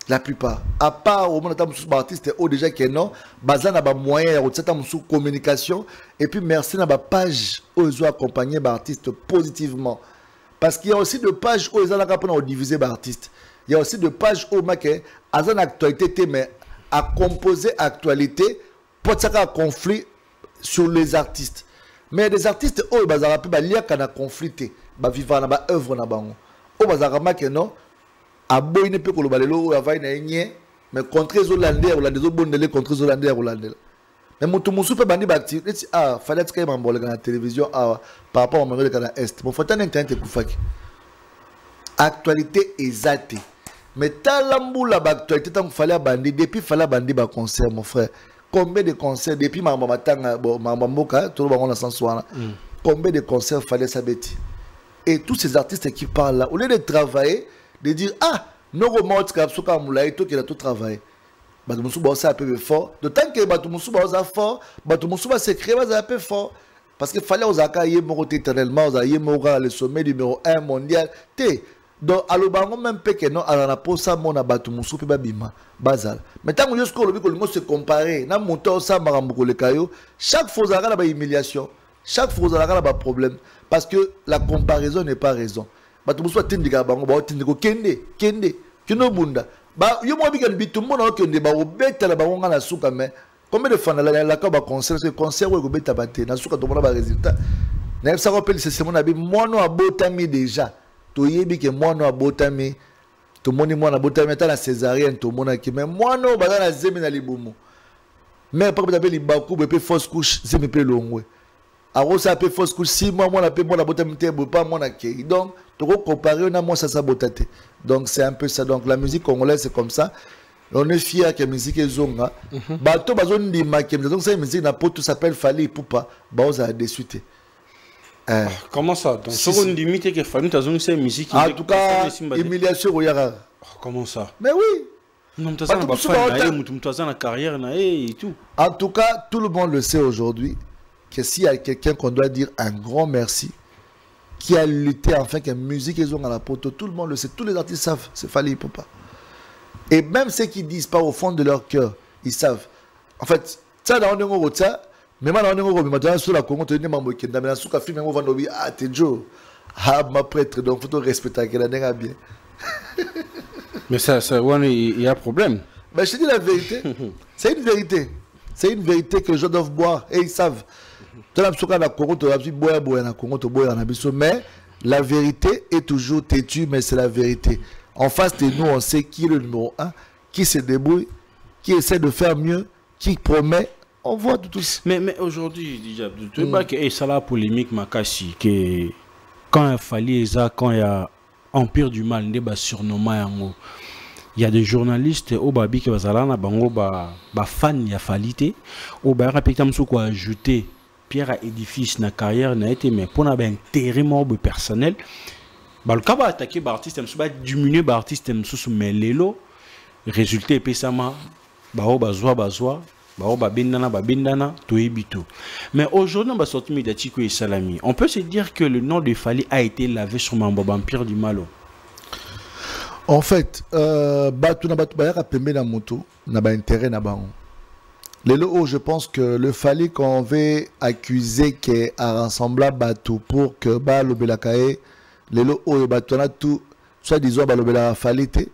la plupart à part au monde tam artistes o déjà que non bazana ba moyen ya tsata musu communication et puis merci na ba page ozo accompagner ba artistes positivement. Parce qu'il y a aussi des pages où ils ont divisé par artistes. Il y a aussi des pages où ils ont une actualité, mais à composer actualité pour un conflit sur les artistes. Mais les artistes, ils ont un conflit, ils ont vivre dans l'œuvre. Ils ont remarqué non, à boy ne peut pas le mais contre les Hollandais, les Hollandais contre les Hollandais. Mais mon tout peut bandi bâti ah fallait que m'embole dans la télévision par rapport au monde de la est mon faut internet kufaki actualité exacte mais talambula actualité tant fallait bandi depuis fallait bandi ba concert mon frère combien de concerts depuis maman matanga maman moka tout le monde a sens soir combien de concerts fallait s'abeti et tous ces artistes qui parlent là au lieu de travailler de dire ah non remonte kapsuka moulaï tout qui a tout travaillé Batumusu ba un peu fort. D'autant que Batumusu ba fort, Batumusu ba secret ba un peu fort. Parce qu'il fallait aux akaye morote éternellement, aux aye mora le sommet numéro 1 mondial. Donc alobango même pe que non ala na posa mona Batumusu pe babima bazal. Mais tant que yosko lobi ko lingo se comparer, na monto sa marambuko le kayo, chaque fois za la ba humiliation, chaque fois za la ba problème parce que la comparaison n'est pas raison. Batumusu atindika bango ba atindiko kende kino bunda. Bah, yo moi bien bitu mona que ne ba obeta la bango na suka mais combien de fois la ka ba concert ce concert wo obeta baté na suka to mona ba résultat na ça rappelle c'est mon abi mono abotami déjà to yebi que mono abotami to moni mono abotami ta na césarienne to mona ki mais mono ba na zemi na libumu mais pas peut-être libaku be fausse couche zemi pe longwe a ça peut fausse couche 6 mois moi pe mona abotami te pas mona ki donc to comparer na moi ça sabotate. Donc c'est un peu ça. Donc la musique congolaise c'est comme ça. On est fier que la musique est zonga. Bato bazon di makem. Donc cette musique n'a pas tout s'appelle Fali Poupa. Baoza a désuité. Comment ça? Donc ce qu'on dit mythe que Fali t'as cette musique. En tout cas, humiliation au yara. Comment ça? Mais oui. Non, t'as ça na fan na t'as ça na carrière na et tout. En tout cas, tout le monde le sait aujourd'hui que s'il y a quelqu'un qu'on doit dire un grand merci, qui a lutté enfin que la musique ils ont à la poteau, tout le monde le sait, tous les artistes savent, c'est Fali Poupa. Et même ceux qui disent pas au fond de leur cœur, ils savent. En fait, ça dans un euro ça, mais moi dans un euro, mais maintenant sur la Congo, tu dis maman qui n'a sur film, on va nous dire ah t'es Joe, ah ma prêtre, donc faut respecter qu'elle a bien. Mais ça, il y a problème. Mais je te dis la vérité, c'est une vérité, c'est une vérité que les gens doivent boire et ils savent. Mais la vérité est toujours têtue, mais c'est la vérité. En face de nous, on sait qui est le numéro 1, qui se débrouille, qui essaie de faire mieux, qui promet. On voit tout ça. Mais aujourd'hui, déjà, tu vois que ça la polémique Makassi, que quand il fallait ça, quand il y a Empire du Mal, il y a des journalistes au babi qui va bango ba fan ya falité au ba répétam sou quoi ajouter pierre à édifice na carrière n'a été mais pour un intérêt personnel bah le cas va attaquer ba artiste va diminuer ba artiste mais lelo résultat pesama ba o bazwa ba o ba bindana to ebito mais aujourd'hui on va sortir médiatique et salami on peut se dire que le nom de Fali a été lavé sur Mambo Empire du Malo. En fait, batu na batu bayaka pembe na moto na ba intérêt na ba. Je pense que le Fali qu'on veut accuser qui a rassemblé batu pour que ba lobelakae lelo o batu na tout soit disons ba lobela Fali te.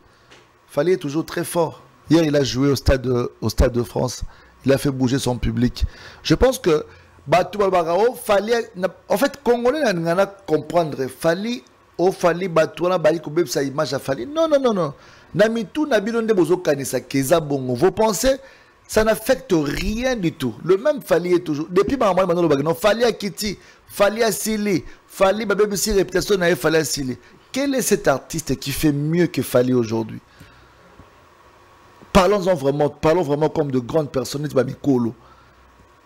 Fali est toujours très fort. Hier il a joué au stade de France. Il a fait bouger son public. Je pense que batu balbarao Fali en fait congolais na comprendre Fali o Fali batouana bali ko sa image à Fali. Non. Namitu nabilonde bozo kanisa keza bongo. Vous pensez ça n'affecte rien du tout. Le même Fali est toujours depuis maman maintenant le bagno Fali a Kiti, Fali a Sili, Fali babé si réputation na Fali a Sili. Quel est cet artiste qui fait mieux que Fali aujourd'hui? Parlons vraiment comme de grandes personnalités Babikolo.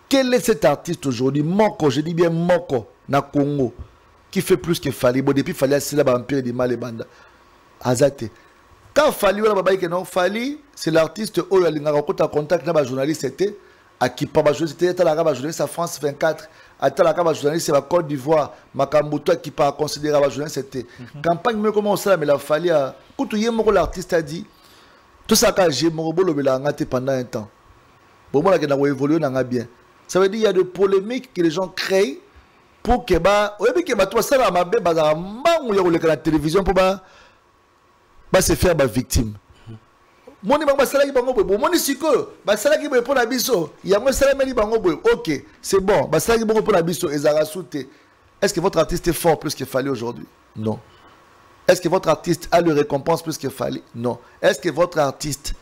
Quel est cet artiste aujourd'hui? Moko, je dis bien Moko na Congo. qui fait plus que Fali. Bon, depuis Fali, c'est là l'empire du mal et banda. Azate. Quand Fali, Fali, c'est l'artiste où il a rencontré en contact avec un journaliste, c'était à qui pas journaliste, c'était à la journaliste à France 24, à la journaliste à Côte d'Ivoire, Makambuto qui pas considéré la journaliste, c'était. Campagne, mais comment ça, mais la Fali, quand l'artiste a dit, tout ça, quand j'ai mon robot, il a engagé pendant un temps. Bon, moi, il a évolué, on a bien. Ça veut dire qu'il y a des polémiques que les gens créent pour que toi ça ma bébé la télévision pour se faire ma victime. Mon ok, c'est bon. Est-ce que votre artiste est fort plus qu'il fallait aujourd'hui? Non. Est-ce que votre artiste a le récompense plus qu'il fallait? Non. Est-ce que votre artiste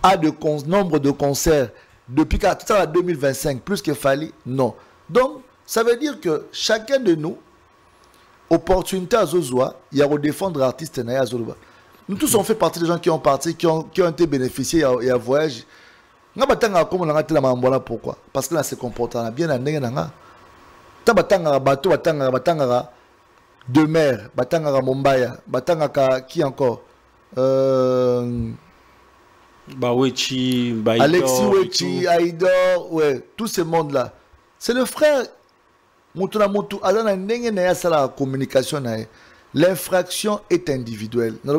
a de nombre de concerts depuis 2025 plus qu'il fallait? Non. Donc, ça veut dire que chacun de nous, opportunité à Zozoa, il y a à défendre l'artiste à Zozoa. Nous tous, on fait partie des gens qui ont parti, qui ont été bénéficiés et à voyage. Pourquoi? Parce que là, c'est comportement bien à Nenga. Tabatanga bateau, batanga de mer, batanga Mombaya, batanga qui encore? Bawechi, Alexis Wechi, Aïdor, ouais, tout ce monde-là. C'est le frère. L'infraction est individuelle. Donc,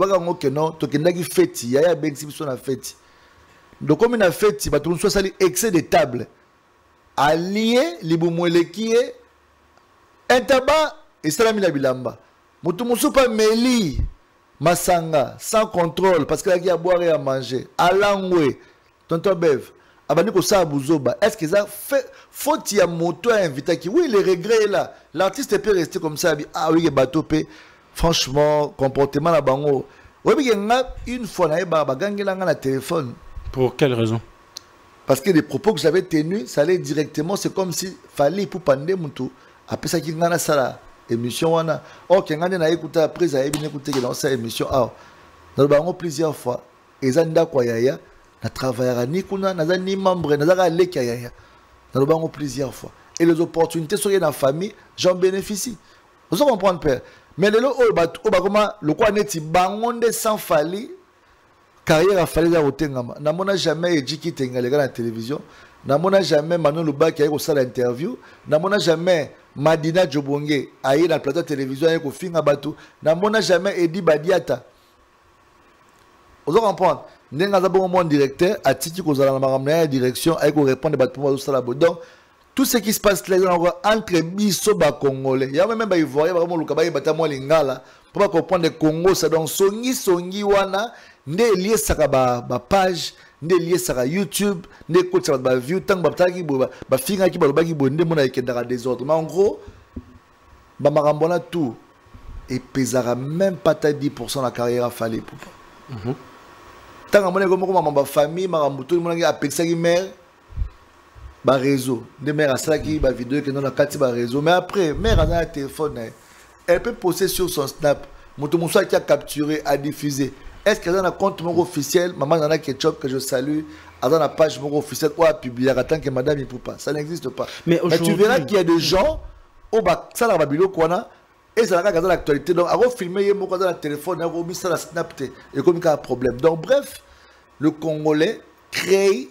comme il a fait, il va tout excès de table. Allié, libumoueleki, un tabac, et salami la bilamba. Moutoumoussou pas meli, masanga, sans contrôle, parce qu'il y a à boire et à manger. Alangwe, tonton Bev. Est-ce que ça fait faut qu'il y a moto à inviter qui oui les regrets là l'artiste peut rester comme ça ah oui bateau franchement comportement la bango oui une fois na téléphone. Pour quelle raison? Parce que les propos que j'avais tenus ça allait directement, c'est comme si fallait pour pandé mutu après ça qui ngana sala émission wana OK ngana na écouter après ça bien écouter dans cette émission ah dans bango plusieurs fois et ça nda kwa yaya na travaillera ni kuna na ni membre na zaka leki yaya na le bango plusieurs fois et les opportunités sont dans la famille j'en bénéficie vous comprenez père mais le comment le quoi neti bangonde sans Fali carrière a fallu la otengama na mona jamais Ejiki Tengalega na télévision na mona jamais Manon Lubaki a eu ça l'interview na mona jamais Madina Jobonge a eu dans le plateau de télévision avec au finga batou na mona jamais Edi Badiata vous comprenez. Mon directeur a dit que la direction a répondre donc tout ce qui se passe là entre biso ba congolais il y a même ba ivoirien vraiment le kabay batamo lingala pour pas comprendre le Congo ça donc songi wana ndé lié saka ba page ndé lié saka YouTube ndé ko ça ba view tang ba taki ba finga ki ba baki bonde mona ekendaka désordre mais en gros ba marambona tout et pesera même pas ta 10% la carrière a fallu pour tant que ma famille m'a tout le monde a appelé mère ba réseau de mère à ça qui ba vidéo que non a quatre ba réseau mais après mère a un téléphone elle peut poster sur son snap mon soir qui a capturé a diffusé est-ce qu'elle a un compte mon officiel maman dans la ketchup que je salue dans la page mon officiel ou à publier tant que madame il peut pas ça n'existe pas mais tu verras qu'il y a des gens au bas ça la babilo quoi et ça regarde l'actualité donc avant filmer mon dans le téléphone avant mis ça la snap et comme il y a un problème donc bref le Congolais crée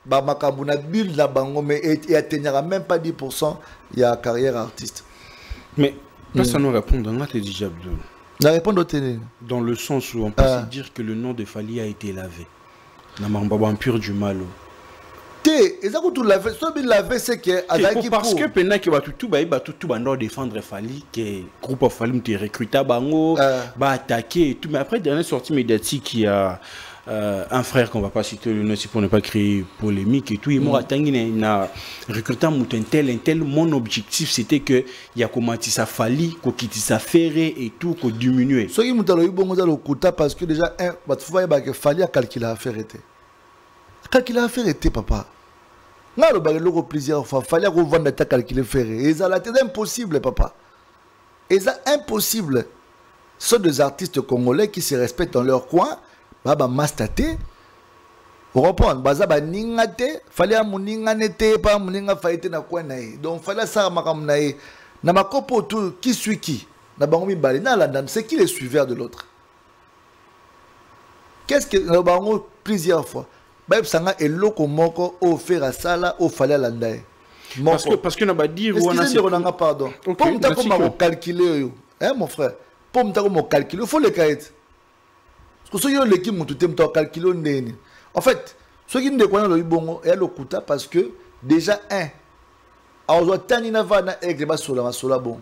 Makambouna bulle la bango mais et atteignera même pas 10% il y a carrière artiste. Mais personne ne répond dans la déjà la réponse au dans le sens où on peut se dire que le nom de Fali a été lavé. Na mambaba pur du mal. Et ça tout lavé, soit bien lavé c'est que parce que pendant que tout va défendre Fali que groupe Fali me recruté bango va attaquer et tout mais après dernière sortie médiatique il y a un frère qu'on va pas citer le nom pour ne pas créer polémique et tout il m'a na recrutant un tel mon objectif c'était que il y a comment ça Fali ko quitter ça ferré et tout ko diminuer so qui mutalo ibongo za lokuta parce que déjà un va faut que Fali a calculé affaire était papa na le bagalo plusieurs fois Fali ko vendre ta calculer ferré et ça c'est impossible papa et ça impossible sont des artistes congolais qui se respectent dans leur coin baba mastate vous comprenez baza ba ningate fallait muninga nete pas muninga faite na kwa nae donc fallait ça makam nae Na makopo tout qui suit qui? Na bango mibale na la c'est qui les suiveurs de l'autre? Qu'est-ce que na bango plusieurs fois? Ba sanga eloko moko o faire sala o fallait landae. Parce que na ba dire on a pardon. Pour me calculer yo. Hein mon frère? Pour me calculer, il faut les cahiers. Parce que ceux qui l'équipe tout le temps calculer ndeni. En fait, ceux qui ne connaissent le bongo et le kuta parce que déjà un alors tanina va na aigle ba sola bon.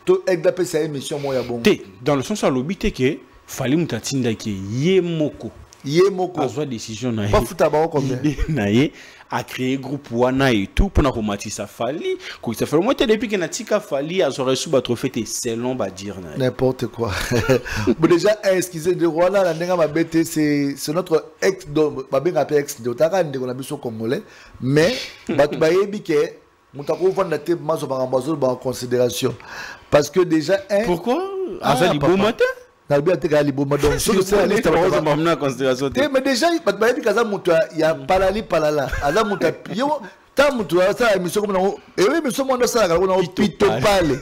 To aigle pe sa émission moya bon. Dans le sens à l'obité que fallait mutatinda que yemoko a décision na pas fouta ba combien na a créé groupe wana et tout pour na romati ça fallait ko ça fait moi depuis que na tika fallait a reçu ba trophée selon ba dire n'importe quoi. Bon déjà excusez de Rwanda la ndenga mabete c'est notre ex ba benga pe ex de otaka ndeko na biso congolais mais batu ba yebi ke mutako vanda te mazo ba rambazo ba considération parce que déjà pourquoi azali bon matin na bien te gali bon madame en considération mais déjà batu ba yebi kaza mutu ya palala aza mutu yo ta mutu sa émission comme na et oui mais somo ndo sa ka na pito pale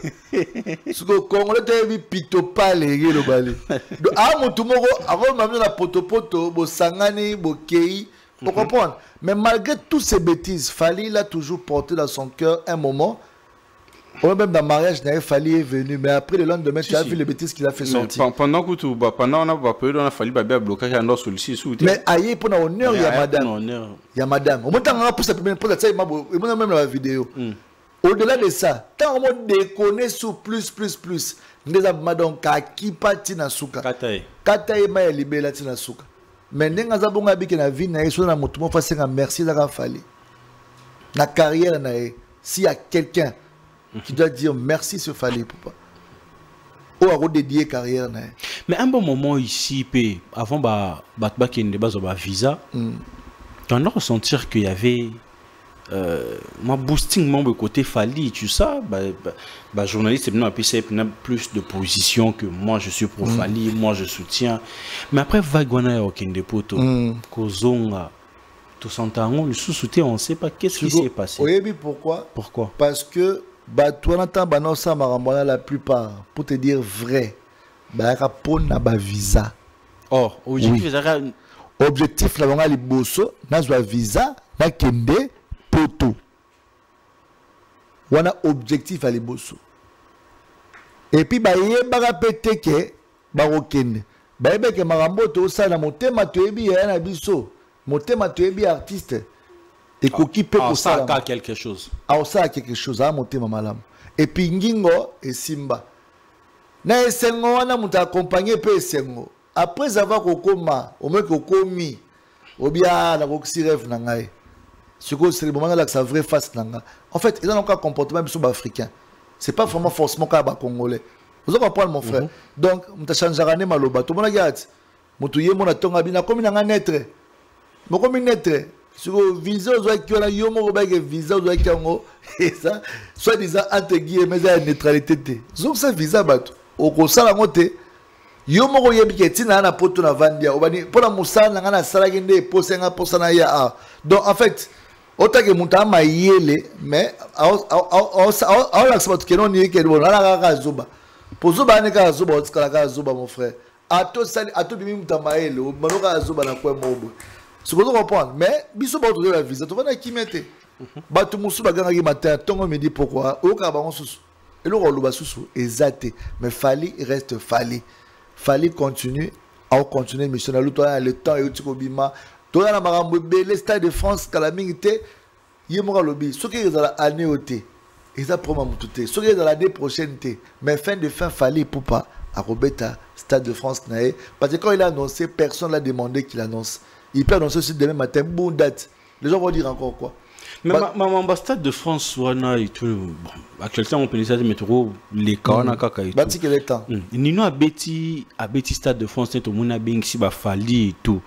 suko congolais te yebi pito pale ngelo bale do a mutu moko avant même na poto bo sangani bo kei. Vous comprenez? Mais malgré toutes ces bêtises, Fally l'a toujours porté dans son cœur un moment. Même dans le mariage, Fally est venu. Mais après le lendemain, tu as vu les bêtises qu'il a fait sortir. Pendant que tu on a fallu bloquer un celui-ci. Mais aïe, pour l'honneur, il y a madame. Il y a madame. Au moment où on a pour ça, il y a même la vidéo. Au-delà de ça, tant on déconne sur plus. Nous avons madame qui partit dans Souka. Kataï m'a libéré dans Souka. Mais ndenga za bonga biki na vie na yeso na mutu mo fasenga merci za Fally na carrière na ye s'il y a quelqu'un qui doit dire merci sur Fally papa ou a redédier carrière na ye. Mais un bon moment ici avant ba kende ba visa on a ressentir qu'il y avait ma boosting mon côté Fally tu sais journaliste plus de position que moi je suis pour Fally, moi je soutiens mais après Vagwana Okende Poto Kozonga tout s'entend le sous-soutien on sait pas qu'est-ce qui s'est passé. Oui pourquoi parce que la plupart pour te dire vrai visa objectif la banga liboso nazwa visa na kende poto wana objectif à liboso et puis yebaka pete ke bakokende bayebe ke makambo tosala motema toyebi ya na biso motema toyebi artiste ekoki pe kosala quelque chose a motema malamu et puis ngingo esimba na esengo wana muta accompagner pe esengo après avoir kokoma au moins kokomi obia na koksi rêve na ngai c'est le moment là que ça vraie face nanga. En fait, ils ont encore un comportement africain. C'est pas vraiment forcément comme congolais. Vous allez comprendre mon frère. Donc, on change à maloba. Tout le monde regarde. Moutouye mon atonga bina comme nanga netre. Mo comme netre. Sur visa aux qui on a yomo robege visa aux qui on et ça soit disant entre guillemets la neutralité. Zoom ça visa bato. Au kosala ngote. Yomo ko yebike tina na poto na vandia. Obani pona musana ngana sala gende posenga posana ya. Donc en fait autant que mon temps yele mais l'accepte que non ni que bon ala ka zuba pour zuba ne ka zuba ka zuba mon frère ato bimi mutamba yele manoka zuba na kwa mobo ce que vous comprenez mais biso ba to la visa to va na kimete ba to musu ba ganga ki matin tongo me dit pourquoi o ka ba susu et le rolo ba susu exact mais Fally reste Fally continue à continuer mission na luto le temps et tiko bima toi na marambo belé stade de France calamité yemoka lobby ce qui est dans l'année ôté et ça promo mututé ce qui est dans l'année prochaine mais fin Fally pour pas à Robeta stade de France naé parce que quand il a annoncé personne l'a demandé qu'il annonce il peut annoncer aussi demain matin bonne date les gens vont dire encore quoi mais ma stade de France wana et tout bon actuellement on peut dire mais trop les cas na kaka et tout bati que le temps nino a beti stade de France tout monde a bien si ba Fally et tout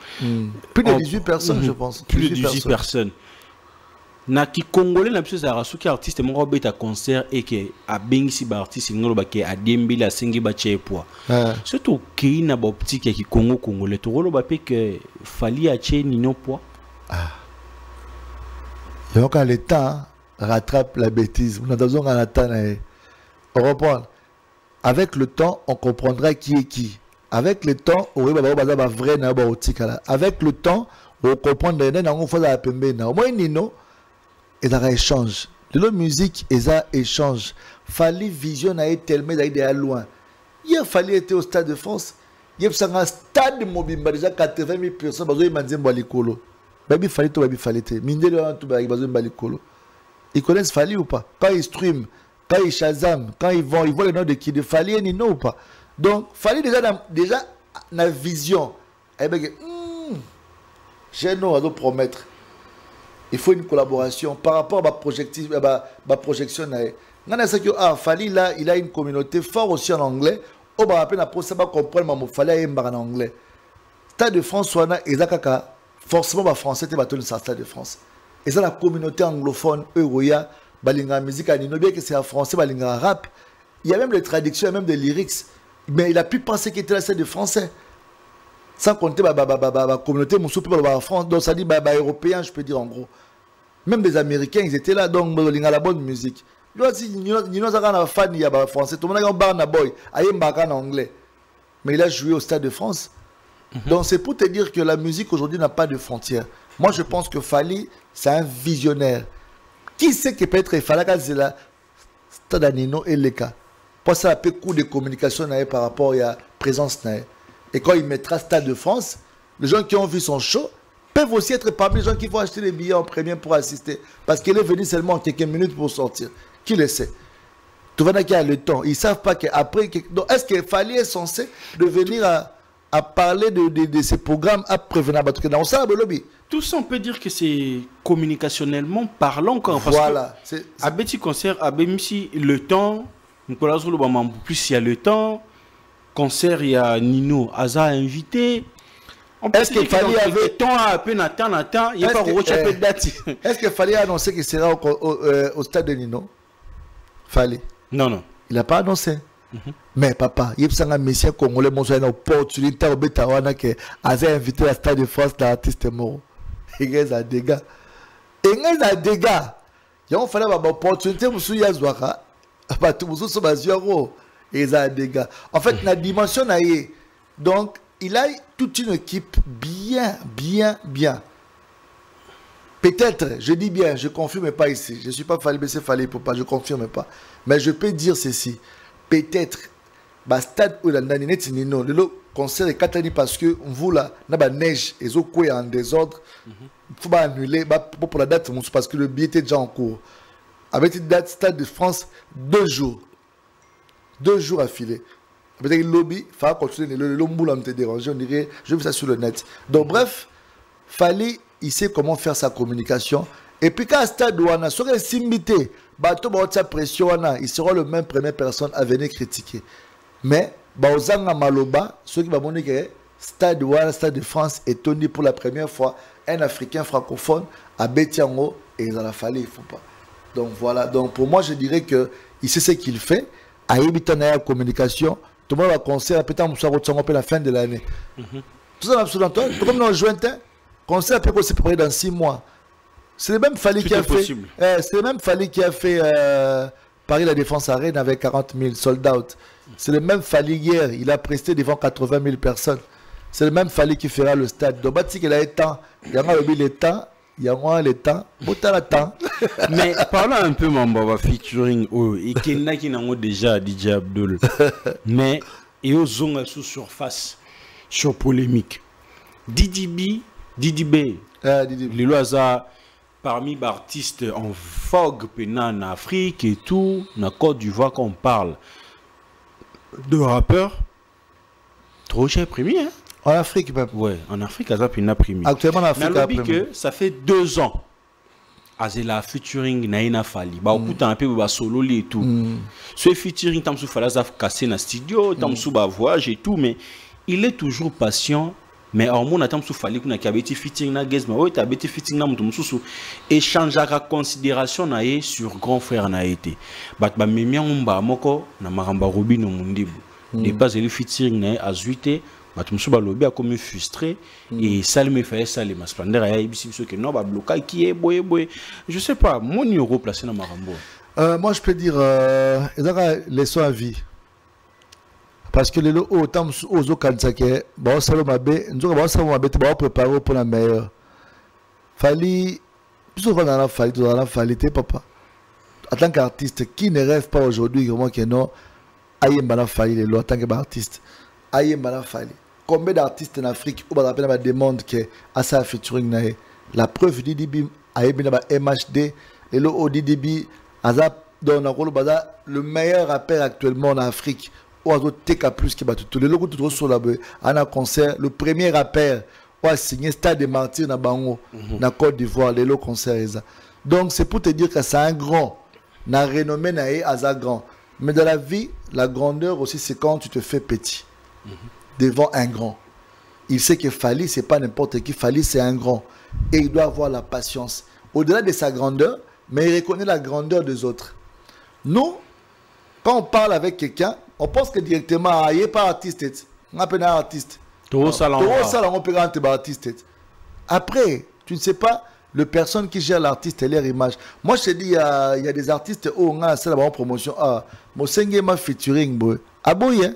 plus de 18 personnes je pense plus de 18 personnes na ki congolais na biso za rasuki artiste mon robeta concert et que a bengi si ba artiste ngolo ba ke a dembili a sengi ba chepoa surtout ki na ba optique ki Congo congolais to rolo ba pe que Fally a che nino poa et quand le temps rattrape la bêtise on a besoin d'un temps On reprend. Avec le temps, on comprendra qui est qui. Avec le temps, on va vrai na ba otikala. Avec le temps, on comprendra na on fa la pembe na. Moi nino et ça échange. De la musique et ça échange. Fallait vision na tellement d'aller loin. Il fallait être au Stade de France. Il y a un stade de Mobimba déjà 80 000 personnes. Bazoy manzem balikolo. Baby fallait tout baby fallait. Mindele tout baby bazoy balikolo. Ils connaissent Fali ou pas? Quand ils streament, quand ils Shazam, quand ils voient le nom de qui de Fali et Nino ou pas? Donc, Fali déjà dans la vision. Eh bien, j'ai non à nous promettre. Il faut une collaboration par rapport à ma projection. Fali là, il a une communauté forte aussi en anglais. On va appeler pour ça comprendre mais Fali en anglais. Stade de France, forcément, français, tu vas tenir ça Stade de France. Et ça, la communauté anglophone, Euroya, Balinga musique, bien que c'est en français, Balinga rap. Il y a même les traductions, il y a même des lyrics. Mais il a pu penser qu'il était là, c'est de français. Sans compter la communauté, mon France, donc ça dit, européen, je peux dire en gros. Même des Américains, ils étaient là, donc Balinga la bonne musique. Nous avons fan, il y a français, tout le monde a un barna boy, il y a un anglais. Mais il a joué au Stade de France. Donc c'est pour te dire que la musique aujourd'hui n'a pas de frontières. Moi je pense que Fali, c'est un visionnaire. Qui sait que peut-être Falaka Zela, Stade Anino et Leka. Pour ça, il y a un coup de communication par rapport à la présence. Et quand il mettra Stade de France, les gens qui ont vu son show peuvent aussi être parmi les gens qui vont acheter les billets en première pour assister. Parce qu'il est venu seulement en quelques minutes pour sortir. Qui le sait? Tout le monde qui a le temps. Ils ne savent pas qu'après... Est-ce que Fali est censé de venir à parler de ces programmes à prévenir dans ça, lobby. Tout ça, on peut dire que c'est communicationnellement parlant quand voilà. À Betty Concert, à Bémissi, le temps, Nicolas Zoulobama, plus il y a le temps, concert, il y a Nino, Aza invité. Est-ce qu'il fallait avoir le temps à peine attendre, il n'y a pas de date. Est-ce qu'il fallait annoncer qu'il sera au stade de Nino? Fallait. Non. Il n'a pas annoncé. Mais papa, il y a un monsieur congolais qui a une opportunité de Aza invité à Stade de France d'artiste mort. Il y a des dégâts. Il y a des dégâts. Il y a une opportunité de se faire. Il y a des dégâts. En fait, la dimension, donc, il a toute une équipe bien. Peut-être, je dis bien, je ne confirme pas ici. Je ne suis pas Fali, c'est Fali pour pas, je ne confirme pas. Mais je peux dire ceci. Peut-être, stade où la Nino, le concert est catani parce que vous là, il y a neige, et ils en désordre. Il faut annuler pour la date parce que le billet était déjà en cours. Avec une date Stade de France, 2 jours. 2 jours affilés. Peut-être le lobby, il faut continuer. Le lomboula me déranger, on dirait, je veux ça sur le net. Donc, bref, Fali, il sait comment faire sa communication. Et puis, quand Stade Ouana serait simité, bateau sa pression, il sera le même première personne à venir critiquer. Mais, Baozanga Maloba, ceux qui vont dire que Stade Ouana, Stade de France, est tenu pour la première fois un Africain francophone à Betiango et il a fallu, il ne faut pas. Donc voilà, donc pour moi je dirais qu'il sait ce qu'il fait, à la communication, tout le monde va concert, peut-être la fin de l'année. Tout ça, absolument, comme dans le juin, concert peut se préparer dans 6 mois. C'est le même Fali qui a fait. C'est le même Fali qui a fait Paris La Défense Arène avec 40 000 sold out. C'est le même Fali hier, il a presté devant 80 000 personnes. C'est le même Fali qui fera le stade. Donc, il y a le temps, il y a le temps, il y a le temps, le temps. Mais parlons un peu, mon baba, featuring, et qu'il y a qui n'ont déjà DJ Abdul. Mais il y a une sous-surface sur polémique. Didi B, les lois parmi les artistes en vogue en Afrique et tout, en Côte d'Ivoire, quand on parle de rappeurs, trop cher premier, hein? En Afrique, même. Oui, en Afrique, ça a primé. Actuellement, en Afrique, que ça fait 2 ans. Azela featuring Naina Fali. Bah, on coûte un peu de solo et tout. Ce featuring, tam sou fala ça cassé dans le studio, tam sou ba voyage et tout, mais il est toujours patient. Mais en mon attend sou fali qu'on a kabeti featuring na guest, mais ouais, t'as beti featuring na mutum sou échange à considération na ye sur grand frère na été. Bat ba memia ngomba moko na maramba Robin no mundibu. Ne pas le featuring na azuité. Je lobby a comme frustré et ça me fait ça les masplendeurs et que non bah blocage qui est boy je sais pas mon euro placé dans Marambo. Moi, je peux dire, leçon à vie. Parce que les lots, autant aux Okansake, bon, ça va nous préparer pour la meilleure. Fali, plus souvent dans la fali, papa. En tant qu'artiste, qui ne rêve pas aujourd'hui, comment que non, aïe, mbana fali, les lots, en tant qu'artiste, aïe, mbana fali. Combien d'artistes en Afrique, où on appelle demande que à ça featuring nae. La preuve DDB, aïe, mbana MHD, les lots au DDB, le meilleur rappeur actuellement en Afrique. Ou à TK plus qui bat tout. Le logo tout sur la à un concert, le premier rappeur a signé Stade des Martyrs dans Bango, dans Côte d'Ivoire, le concert. Donc c'est pour te dire que c'est un grand, na renommé naé à un grand. Mais dans la vie, la grandeur aussi c'est quand tu te fais petit devant un grand. Il sait que Fali c'est pas n'importe qui, Fali c'est un grand et il doit avoir la patience. Au-delà de sa grandeur, mais il reconnaît la grandeur des autres. Nous, quand on parle avec quelqu'un, on pense que directement, il n'est pas artiste. On appelle un artiste. On peut un artiste. Après, tu ne sais pas, le personne qui gère l'artiste et leur image. Moi, je te dis, il y a des artistes où on a ça en promotion. Ah, mon Sengema featuring, boy. Ah, boy, hein?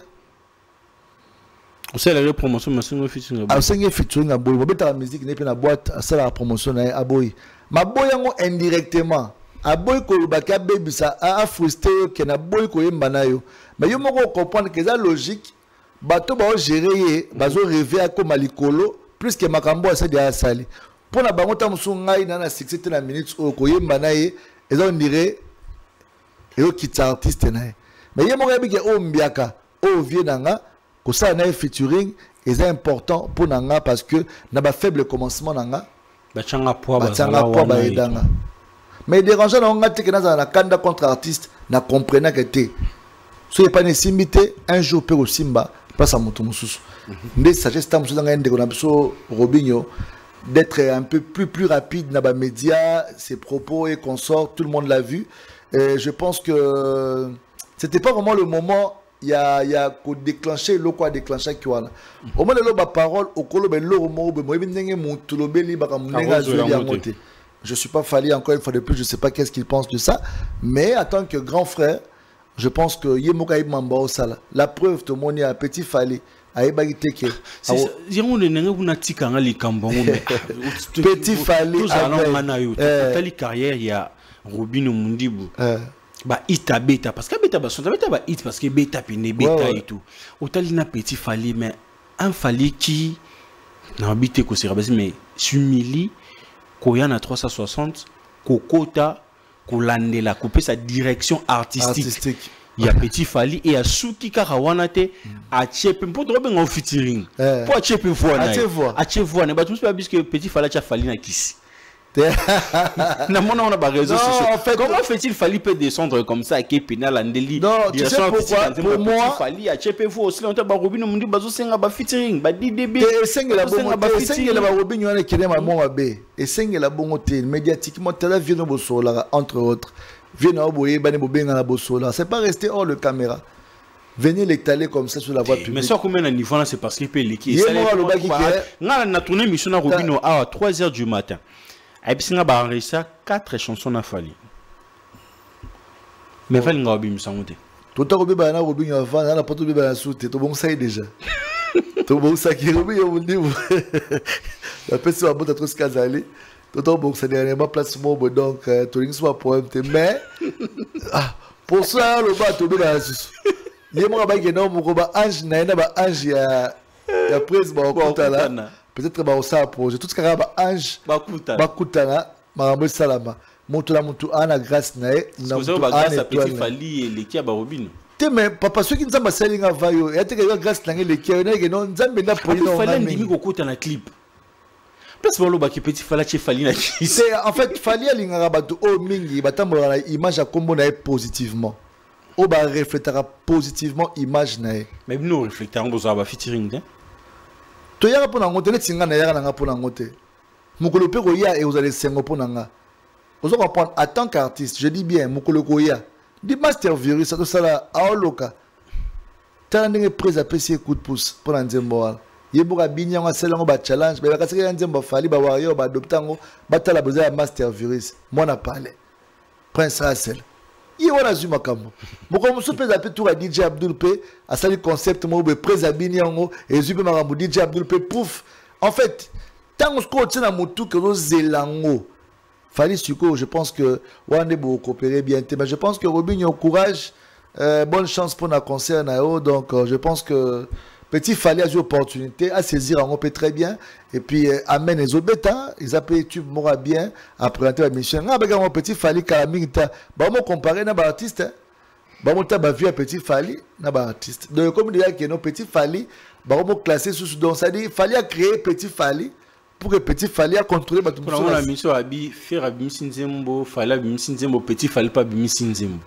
C'est la promotion, mon Sengema featuring. Ah, Sengema featuring, ah, boy. Je vais la musique, je vais la boîte, ça la promotion, ah, boy. Ma boy, indirectement. A boy ko baka baby ça a frustré que na boy ko yembana yo mais yo moko comprendre que ça logique bato ba gérer bazo rêver à comme alikolo plus que makambo ça dia sali pour na bango ta musu ngai na 60 na minutes ko yembana ye et on dirait yo kita artiste na mais yo moko yabi ke o mbiaka o vie nanga ko ça na featuring et c'est important pour nanga parce que na ba faible commencement nanga ba changa poa ba edanga. Mais dérangeant, on a dit que dans un candidat contre artiste, n'a comprenant que t'es. Si vous n'avez pas simité, un jour, peut au Simba, passe à mon tour. Mais ça, c'est Robinho d'être un peu plus rapide dans les médias, ses propos et consorts, tout le monde l'a vu. Et je pense que c'était pas vraiment le moment. Il y a qu'au déclencher, l'eau quoi déclencher qui voilà. Au moins, l'eau parole, au colo, l'eau je ne suis pas Fali encore une fois de plus, je ne sais pas qu'est-ce qu'il pense de ça. Mais en tant que grand frère, je pense que Yemokaïb Mamba au Sala. La preuve, tout le monde a petit Fali. Petit Fali. Tali carrière, il y a Robinho Mundibu. Bah, ita beta. Parce que beta, parce que beta, beta et tout. Autant il y a petit Fali, mais un Fali qui n'a habité qu'au Sérabasi, mais s'humilie. Koyana 360, Kokota, Kolandela, couper sa direction artistique. Il y a Petit Fali et il y a Souki Karawanate, à Tchepin, pour trouver un featuring. Pour Tchepin voir. À Tchepin, mais tout ça, parce que Petit Fali a fallu na Kissi. On a pas réseau social. Comment fait-il Fali peut descendre comme ça avec Pénal Andeli? Non, tu sais pourquoi? Pour moi, Fali a Tchepin aussi, on t'a pas Robinho Mundi bazo senga ba featuring, ba DDB. Et senga la Robinho on est qui ma mon abe. Et senga la bon hôtel médiatiquement telle vient au Bosola entre autres. Vient au Boye bane bobenga na Bosola. C'est pas resté hors le caméra. Venez l'étaler comme ça sur la voie publique. Mais ça combien de niveau là c'est parce qu'il peut l'équipe. On a tourné mission à Robinho à 3h du matin. Et puis, on a enregistré 4 chansons à Fali. Mais Fali n'a pas eu de tout le monde a Robinho avant, on n'a pas tout le monde sauté. Tout le monde sait déjà. Tout le monde sait que Robinho a dit la personne a beaucoup de casale. Tout le monde sait dernièrement placement donc tout le monde soit problème. Mais pour ça, le bas tout le monde a sauté. Il y a un peu de ange, il y a prise là. Peut-être que ça projet tout ce qui est ange bakutana marambo salama moto la moto ana grâce nae na moto ana petit Fali leki ya Robinho te mais papa ceux qui nzamba salinga vayo et te que grâce na leki na que non nzambe na polino Fali ndimi kokota na clip parce que baloba ki petit Fali che Fali na ki c'est en fait Fali alinga bato o mingi batambola na image ya kombo na positivement o ba reflétera positivement image nae mais nous reflétons besoin ba featuring hein. To yaka pona ngote ne tinga na yaka na pona ngote mukolo pe ko ya et vous allez sengo pona nga ozo comprendre en tant qu'artiste je dis bien mukolo ko ya di master virus ça tout ça là aoloka tala ndenge prise à PC coup de pouce pour nzembo wala yebuka binya nga selango ba challenge ba kasika nzembo Fali ba warrior ba adoptango ba tala besoin master virus moi na parlé Prince Russell il y a un zoom à Kambo. Mon comme peut appeler tout à DJ Abdul P, à salut concept, moi, présabini en haut, et Zupe Maramou, DJ Abdul P, pouf. En fait, tant qu'on tient à Moutou que nous zélango. Fallait Suko, je pense que Wande vous coopérer bien, mais je pense que Robin a au courage, bonne chance pour notre concert, donc je pense que Petit Fallait a eu l'opportunité à saisir en peut très bien, et puis amène les autres bêta, ils appellent YouTube Mora bien à présenter la mission. Ah, ben, Petit Fallait, Kalamita, bah, on comparer n'a pas artiste, bah, on t'a vu un Petit Fallait, n'a pas artiste. Donc, comme il y a que nos Petit Fallait, bah, on classé sous donc ça dit, Fallait créer Petit Fallait. Pour que Petit Fallait à contrôler ma tout pour la mission Abi faire Abim Sinzembo Fallait Abim Sinzembo Petit Fallait pas Abim Sinzembo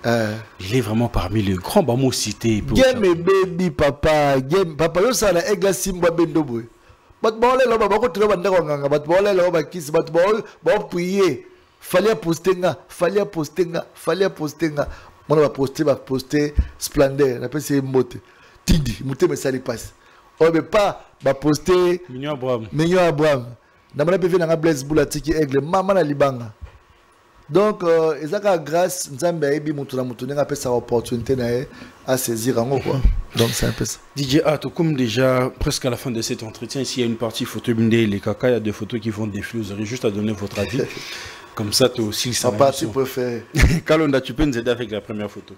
il est vraiment parmi les grands bah moi cité game baby papa game papa yo ça la egla simba bendo boy bat bolé là ba ko tro banda ko nganga bat bolé là ba kiss bat bol ba prier Fallait postenga mon va poster splendeur après c'est moté tindi moté mais ça les passe on veut pas ba poster Mignon Abraham Namana pe na Blaise Boulatiki aigle mama na libanga. Donc ezaka grâce nzambe aibi mutu na mutu nga pe sa opportunité na à saisir en quoi. Donc c'est un peu ça. DJ Ato, comme déjà presque à la fin de cet entretien, ici il y a une partie photo bindé les caca, il y a des photos qui vont défiler, vous aurez juste à donner votre avis. Comme ça tu aussi ça. Ma partie préférée. Kalonda, tu peux nous aider avec la première photo.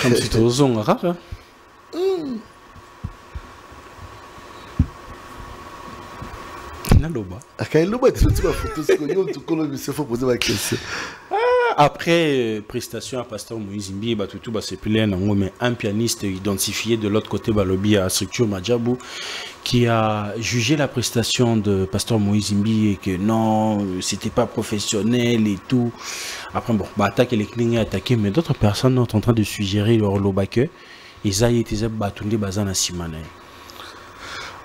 Comme si tu osais en rare. Après prestation à Pasteur Moïse Mbi, c'est plus mais un pianiste identifié de l'autre côté Balobi à Structure Madjabou qui a jugé la prestation de Pasteur Moïse Mbi et que non, c'était pas professionnel et tout. Après bon, attaque les clients attaqué, mais d'autres personnes sont en train de suggérer leur lobake. Ils ont été battus bazan à Simane.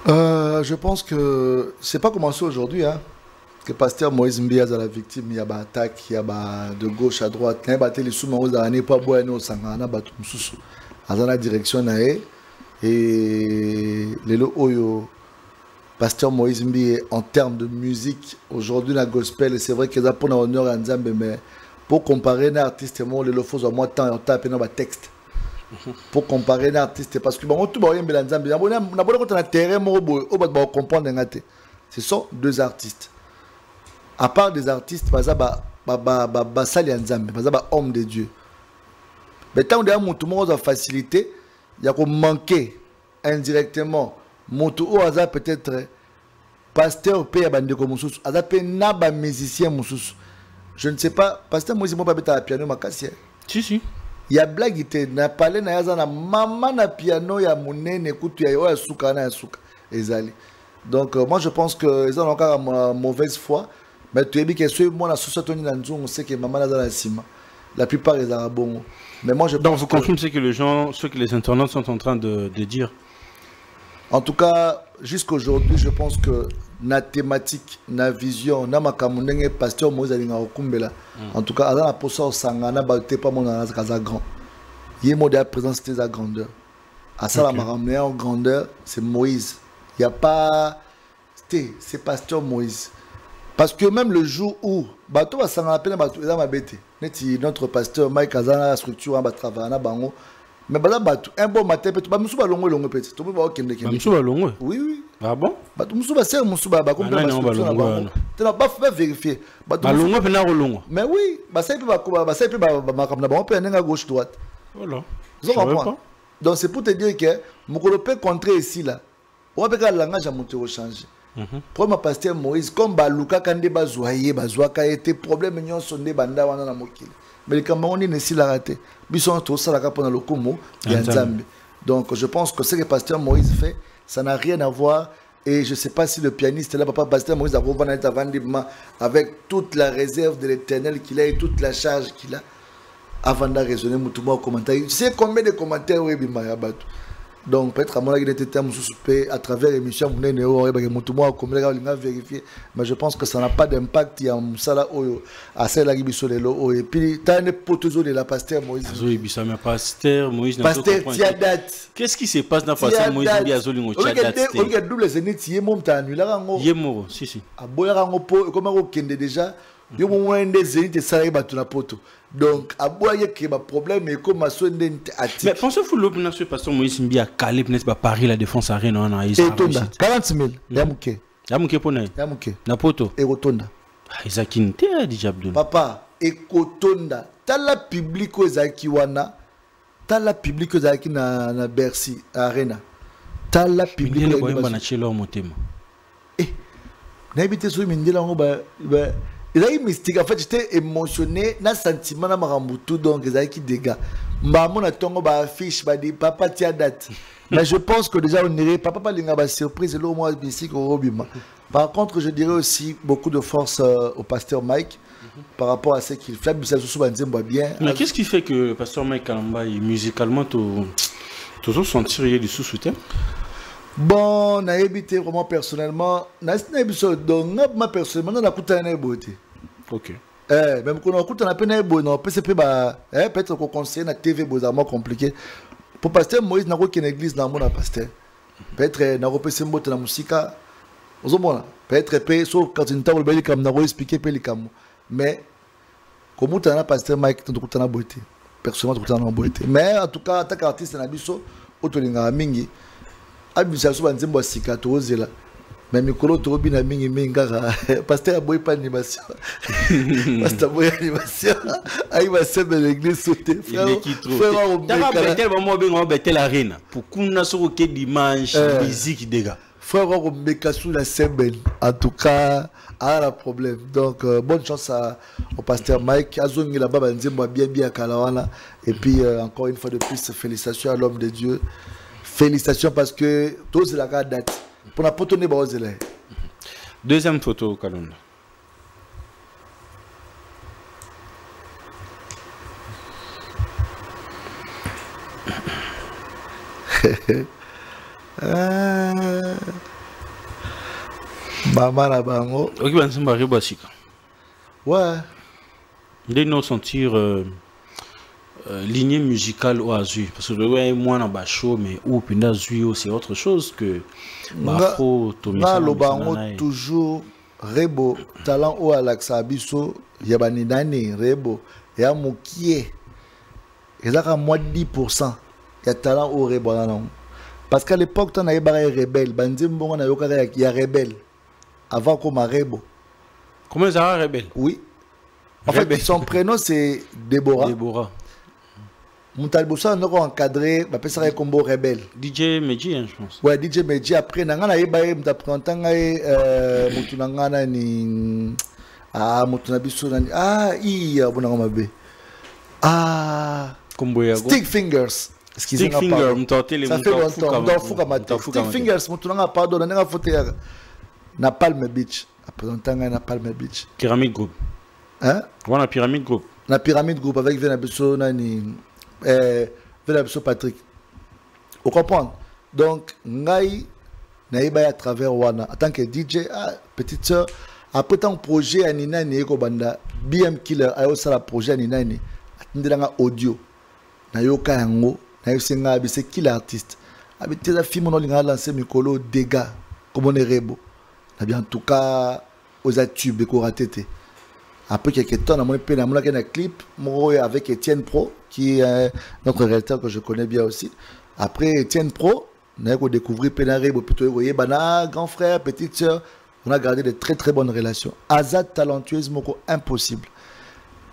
Je pense que c'est pas commencé aujourd'hui, hein. Que Pasteur Moïse Mbi a la victime, il y a des attaques, il y a de gauche à droite, il y a des sous maus dans l'année, pas bueno, sangana, batu msusu, à la direction nae, et les oyo, Pasteur Moïse Mbi en termes de musique, aujourd'hui la gospel, c'est vrai qu'ils ont pour honneur à Nzambe, mais pour comparer un artiste, moi, les lofos au moins de temps, on tape dans le texte. Pour comparer un artiste, parce que bon, tout le monde est Nzambe, on a terrain, on va comprendre, ce sont deux artistes. À part des artistes, Sali Nzambe, homme de Dieu. Mais tant que tout le monde a facilité, il y a manqué indirectement. Moutou ou peut-être pasteur paye bande comme Moussous, azapé naba musicien Moussous. Je ne sais pas, pasteur Moïse moi pas bêta à piano makasi. Si. Il y a blague ité na parler na yaza na maman na piano ya munene écoute ya suka na suka ezali. Donc moi je pense que ils ont encore mauvaise foi. Mais tu es bien que ceux moi la société on sait que maman la cima. La plupart ils ont bon. Mais moi je pense. Donc vous confirmez ce que les gens, ce que les internautes sont en train de dire. En tout cas, jusqu'aujourd'hui, je pense que na thématique, na vision, na makamunenge pasteur Moïse alinga okumbela. En tout cas, à la posa au sangana balte pas mon anaz kaza grand. Yé mode à présence de sa grandeur. À ça la maramné en grandeur, c'est Moïse. Il y a pas c'est pasteur Moïse. Parce que même le jour où bateau va sangana peine bateau ça m'a bêté. Notre pasteur Mike Azana structure en travailler na bango. Mais un bon matin, peut-être, je suis longue petit. Tu peux voir qu'il est. Je suis longue. Oui. Ah bon? Je suis c'est je suis tu n'as pas vérifier. Mais oui, gauche droite. Voilà. Donc c'est pour te dire que je peux contrer ici là. On va faire le langage à monter au changer. Pour ma pasteur Moïse, comme Baluka Kande Bazouaye, Bazouaka était problème mignon sonné banda wana na mokili. Mais les Camerounais ne s'y l'a raté. Donc je pense que ce que pasteur Moïse fait, ça n'a rien à voir. Et je ne sais pas si le pianiste là, papa pasteur Moïse a avec toute la réserve de l'éternel qu'il a et toute la charge qu'il a, avant de raisonner, commentaire. Tu sais combien de commentaires Donc peut-être à mon avis, il était à travers l'émission, vous venez de vérifier. Mais je pense que ça n'a pas d'impact. Il y a un sala à celle qui est là. Et puis, tu as une poteau de la pasteur Moïse. Pasteur Moïse. Pasteur Tiadat. Qu'est-ce qui se passe dans pasteur Moïse? Il y a Zoli Tiadat. Il y a double zénith, il y a mon temps. Il y a mon si, si. Ah, comme on a déjà, il y a un des zénith et ça, il y a la poteau. Donc, à boire, il y a un problème, mais comme à son attique. Mais pensez-vous que l'opinion sur Pasteur Moïse Mbia Calais, n'est-ce pas Paris, la défense arène, on a 40 000. Il y a mouké. Il y a mouké pour nous. Il y a mouké. Na poto. Et rotonda. Isaki Nte a dit Abdul. Papa, et rotonda. T'as la public aux Zaki Wana. T'as la public aux Zaki na Bercy, Arena. T'as la public aux Zaki na Chelo Motema. Eh, n'habite sur Mindela, il a eu mystique. En fait, j'étais émotionné, na sentiment na marambutu, donc ils avaient qui dégâts. Maman a tongo ba affiche, ba dit papa tia date. Mais je pense que déjà on irait, papa pas linga ba surprise, là au moins mystique au robima. Par contre, je dirais aussi beaucoup de force au pasteur Mike par rapport à ce qu'il fait. Ça se souvient bien. Mais qu'est-ce qui fait que le pasteur Mike Kalamba, musicalement, toujours sentir du sous-soutien? Bon, na habité vraiment personnellement, na donc ma personnellement na kuta na beauté. OK. Même quand on kuta na peine beau non, PCP ba peut-être qu'on conseille na TV beaucoup compliqué. Pour pasteur Moïse na ko ken église na mon pasteur. Peut-être na ko pese mbote na musika. Ozomona, peut-être pe so quand une table beli comme na ko expliquer pe likamo. Mais comme tu na pasteur Mike tu kuta na beauté. Personnellement tu kuta na beauté. Mais en tout cas, tant qu'artiste na biso otolinga mingi. Abisa so banzembo asika tozela mais mikolo to bina mingi mingaka pasteur aboy pas animation pasteur aboy animation aïe va se de l'église sauter frère tellement bien betel arena pour kuna so ke dimanche musique dégâts frère on meka sous la scène en tout cas a la problème donc bonne chance au pasteur Mike azongi là-bas banzembo bien kalawana et puis encore une fois de plus félicitations à l'homme de Dieu. Félicitations parce que tout c'est la date. Pour la potonner, deuxième photo, Kalonda. Maman la bango. Ok, ben c'est Marie Bassika. Ouais. Il est non sentir. Lignée musicale au Azui parce que ouais moi na ba show mais ou pinda Azui c'est autre chose que Bafo Tomisa le bango toujours rebo talent au Alaxa biso yabani nani rebo ya mokie ezaka moins 10% ya talent au rebo non parce qu'à l'époque tu na yeba rebelle banzimbo na yoka ya rebelle avant comme rebo. Comment ça rebelle? Oui. En fait son prénom c'est Déborah. Moutalbosa n'a pas encadré, bah ça un combo rebelle. DJ Meji, je pense. Ouais, DJ Meji. Après, n'anga y baye, m'tapprendant mutunangana ni mutunabiso nani iya bona ngamabe combo ya Stick Fingers. Stick Fingers, m'tante les Stick Fingers, mutunanga pardon, n'anga foté na Palm Beach. Apprenantanga na Palm Beach. Pyramid Group. Hein? Voilà, Pyramid Group. La Pyramid Group avec Venabiso nani. Patrick. Vous comprenez? Donc, Ngai Naïba à travers Wana, en tant que DJ, petite soeur, après tant projet à Nina Nieko Banda, BM Killer, a aussi la projet à Nina Ni, attendez audio, Nayoka Yango, Nayosenga, c'est qui l'artiste? Habité la fille, mon nom a lancé Mikolo, dégâts, comme on est rebo. En tout cas, aux atubes, Koratete. Après quelques temps, on a fait un clip avec Etienne Pro, qui est notre réalisateur que je connais bien aussi. Après Etienne Pro, on a découvert Pénaré, plutôt grand frère, petite soeur. On a gardé de très très bonnes relations. Azad talentueuse, impossible.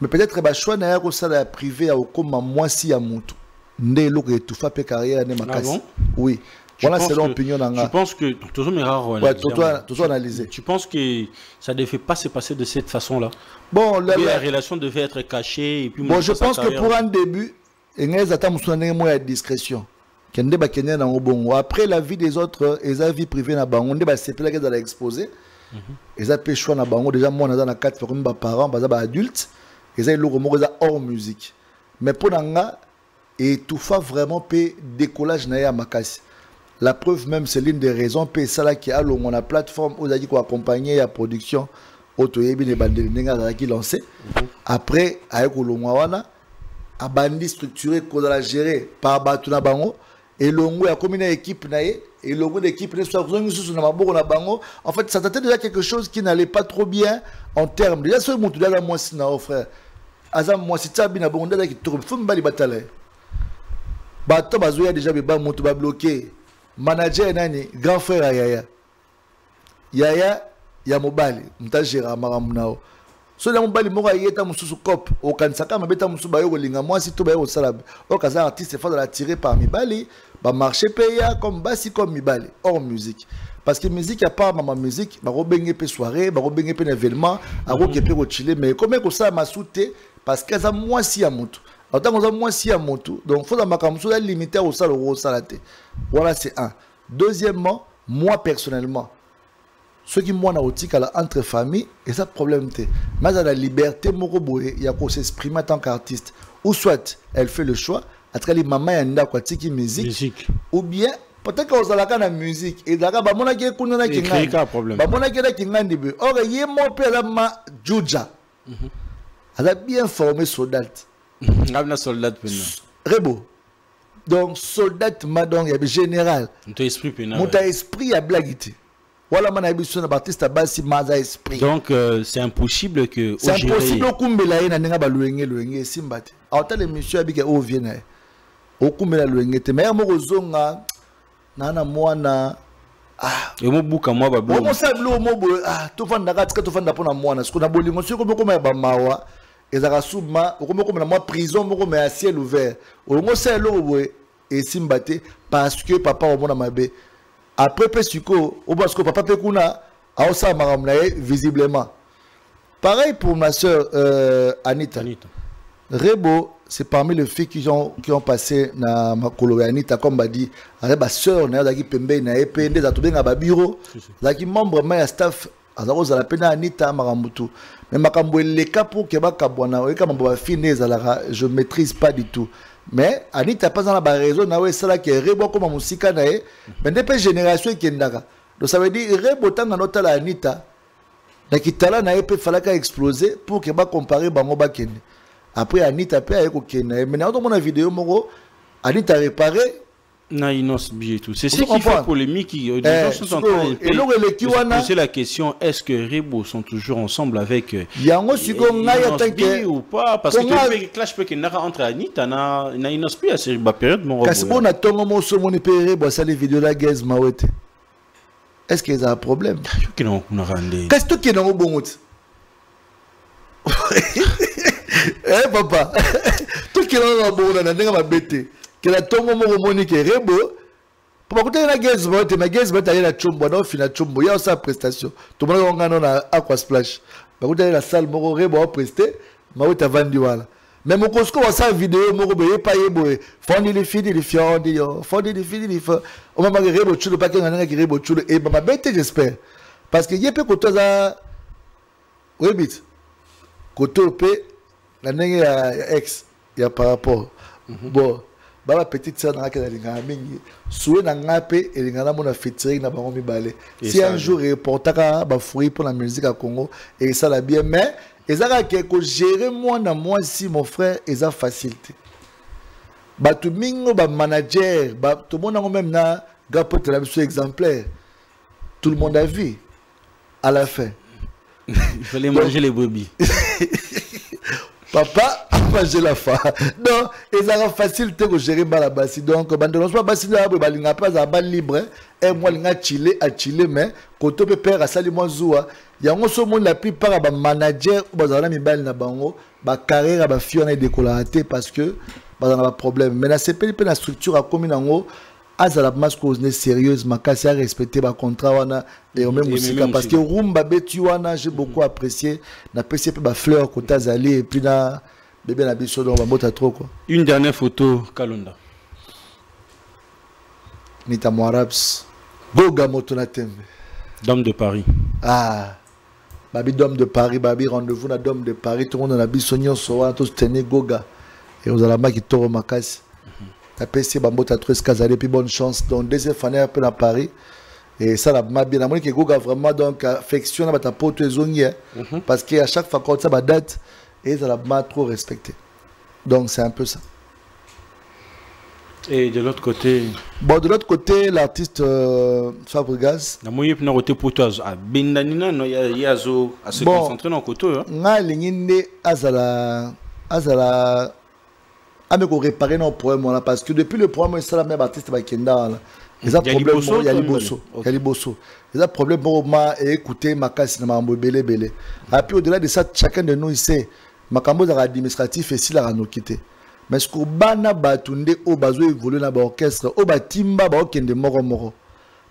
Mais peut-être que choix n'a pas ça privé à comme moi si à mon tout. Né l'eau et tout fait carrière n'est ma casse. Oui. Voilà, c'est l'opinion d'Anga. Je pense que toujours mes rares. Ouais, toujours analysé. Tu penses que ça ne devait pas se passer de cette façon-là? Bon, la relation devait être cachée et puis. Bon, je pense que pour un début, il y a une discrétion. Après la vie des autres, et la vie privée na bango, on c'est là qu'ils allaient exposer. Ils ont péché na bango déjà moi dans la 4 parents, bah adultes, ils ont le hors musique. Mais pour Nanga et tout fa vraiment pe décollage na ya makasi. La preuve même c'est l'une des raisons pe ça là qui a on a plateforme aux qui accompagner la production auto yebi les bandes nenga qui lancé après avec olongwa wana a bandi structuré ko la gérer par batuna bango et longo ya comme une équipe naé et longo d'équipe ne soit sous na maboko na bango. En fait ça c'était déjà quelque chose qui n'allait pas trop bien en termes déjà ce mutu là moi si na frère azam moi si tabi na bonda qui trouve fumba li batale bato bazoya déjà ba mutu ba bloqué manager nani grand frère Yaya ya mobali mtajera maramu nao so na mobali moko ayeta mususu cop o kansaka mabeta mususu bayo kolinga mwasi to bayo kosala o kaza artiste fa de la tirer par mibali ba marché paya comme basi comme mibali hors musique parce que musique a pas mama musique ba robenge pe soirée ba robenge pe événement a rokepe ko chiller mais comme ko ça masute parce que ça mwasi ya mutu autant que mwasi ya mutu donc faut dans makamso la limiter au sala au salate voilà c'est un. Deuxièmement moi personnellement ceux qui m'ont entre famille et ça problème té mais à la liberté moko boye il y a qu'on s'exprimer en tant qu'artiste ou soit elle fait le choix à travers les maman yanda quoi tiki musique ou bien peut-être qu'on a la musique et là ba mona ke kunana ki ngani ba mona ke la ki ngani be or yé mo pe la ma juja elle a bien formé soldat ngabna soldat pena Rebo donc soldat madon ya général mon esprit a blaguité. Voilà mon ambition na Baptiste Abasi maza esprit. Donc c'est impossible que c'est impossible kumbela ina ninga baluenge simbate. Autant les monsieur abike o viena. O kumbela luenge te mais mo kozonga nana mwana et mo buka moi ba blo. Mo sablo mo bo to fanda ka tika to fanda pona mwana siko na bolingo siko ko ma ba mawa ezaka subma ko na moi prison mo ko me à ciel ouvert. O mo selo bo et simbate parce que papa o mona mabe. Après Pessuko, au parce que papa Pekuna a aussi maramnaé visiblement. Pareil pour ma soeur Anita. Rebo, c'est parmi les filles qui ont passé na makolo Anita comme m'a dit. Avec ma soeur na qui pembe na epende za tobenga ba bureau, za qui membre ma staff azako za la pena Anita marambutu. Mais makambo le cas pour que ba kabwana et comme ba fine za la je maîtrise pas du tout. Mais Anita pas dans la raison na we sala que Rebo comme musika na e mais depuis génération qui ndaka donc ça veut dire Rebo tanga nota la Anita na kitala na e pe falaka exploser pour que ba comparer bango ba kende après Anita pe ayeko kende mais na on a vidéo moko Anita réparer na inos bien tout c'est ce qui fait polémique les gens sont en train de poser la question est-ce que Rebo sont toujours ensemble avec yango siko ngai ou pas parce que tu clash peut qu'il entre Anita na inos bien c'est ba période mon kasi bona tongo mo so moni pe Rebo ça les vidéos la guez mawete est-ce qu'il y a un problème que non on a rendé qu'est-ce que non bon eh papa tout qui non bon na ndenge ma bête que la tongo mo monique Rebo pour côté la guez vote ma guez vote aller la chombo na fina chombo ya sa prestation to mona ngano na aqua splash ba côté la salle mo Rebo a presté ma vote vandi wala même au kosko wa sa vidéo mo be pa yebo fondi les filles les fiondi yo fondi les filles les fo o mama Rebo chulo pa ke ngana ki Rebo chulo et ba bête j'espère parce que yepé koto za webit koto pe la ndenge ya ex ya par rapport bon baba petite sœur na kana linga mingi soué na ngape et linga na mona featuring na bango mibale si un jour reportaka ba fruit pour la musique à Congo et ça la bien mais ezaka que gérer moi na moi si mon frère eza facilité ba tu mingo ba manager ba tout le monde même na gapote la biso exemplaire tout le monde a vu à la fin il fallait manger les brebis. Papa a mangé la fa. Non, et ça va facile de gérer la basse. Donc, quand on soit basse, on n'a pas à libre. Et moi, on a chillé, mais quand on peut faire à sali moi zoua, il y a un monde la plupart des managers ou des amis bal na bango, ba carrière ba fiona décoloré parce que ba on a pas problème. Mais la CPL la structure a comme nango azala masque cause sérieuse makasi a respecter ba contrat wana et au même aussi parce que rumba betu wana j'ai beaucoup apprécié na apprécié ba fleur côté azali et puis na bébé na biso donc ba mota trop quoi. Une dernière photo Kalonda Nita Moarabs Goga Motona Tembe Dame de Paris. Ah babi Dame de Paris babi rendez-vous na Dame de Paris tout le monde na biso nyonso wana tous tenir Goga et aux alama qui toro makasi La PC Bambota Truss Casale, puis bonne chance. Donc, deuxième année, un peu à Paris. Et ça, la m'a bien aimé que Goga vraiment donc affectionne ta pote zonier. Parce qu'à chaque fois quand ça va date, et ça m'a trop respecté. Donc, c'est un peu ça. Et de l'autre côté. Bon, de l'autre côté, l'artiste Fabregas. La moyenne pour côté pour toi, à Bendanina, il y a à se concentrer dans le côté. Nga linginde azala ameko réparer nos problèmes là parce que depuis le problème ça la même artiste ba kenda là. Les problèmes il y a liboso. Les problèmes pour moi écouter makasi na mambo belé. Et puis au-delà de ça, chacun de nous ici makambo administratif et si la ranokité. Mais ce que bana batunde o bazo évoluer na ba orchestre o ba timba ba okende moro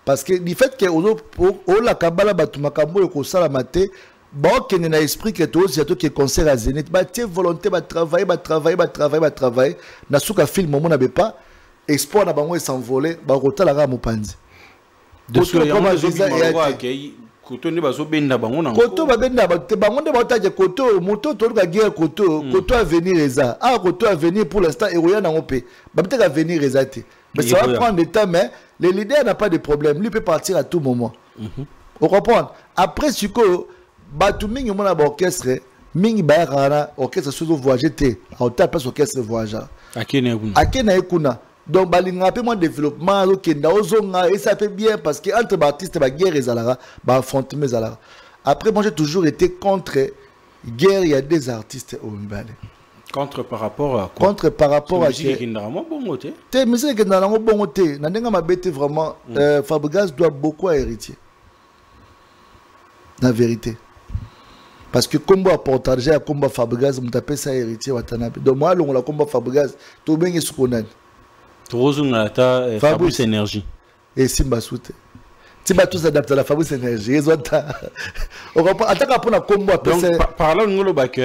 parce que du fait que o la kabala batu makambo ko sala maté ba okende na esprit que to aussi to que concert à Zénith ba tie volonté ba travailler na suka film mo na be pas espoir na bango s'envoler ba rotala ga mopanzi de ce que koto ne bazo benda bango na koto ba benda ba te bango nde ba taje koto moto to ka guerre koto à venir eza koto à venir pour l'instant héroïen na ngopé ba peut à venir ezate mais ça va prendre du temps mais le leader n'a pas de problème lui peut partir à tout moment vous comprenez après ce que batu mingi mona ba orchestre mingi ba rara orchestre sous voyager té au ta place orchestre voyager akena ekuna donc balinga pe moins développement okenda ozonga et ça fait bien parce que entre artistes ba guerre ezalara ba affrontement ezalara après moi j'ai toujours été contre guerre il y a des artistes au Mbale contre par rapport à quoi contre par rapport à musique qui ndamo bongo té te musique qui ndamo bongo té na ndenga mabete vraiment Fabregas doit beaucoup à héritier la vérité parce que combo à partager à combo Fabregas me taper ça héritier Watanabe donc moi on la combo Fabregas to bengi sukonani Torozunga ta Fabrice Énergie. Et Simba Soute. Simba tous s'adapte à la Fabrice Énergie. Ils ont on comprend. Attaque pour la combo. Donc par là nous le bac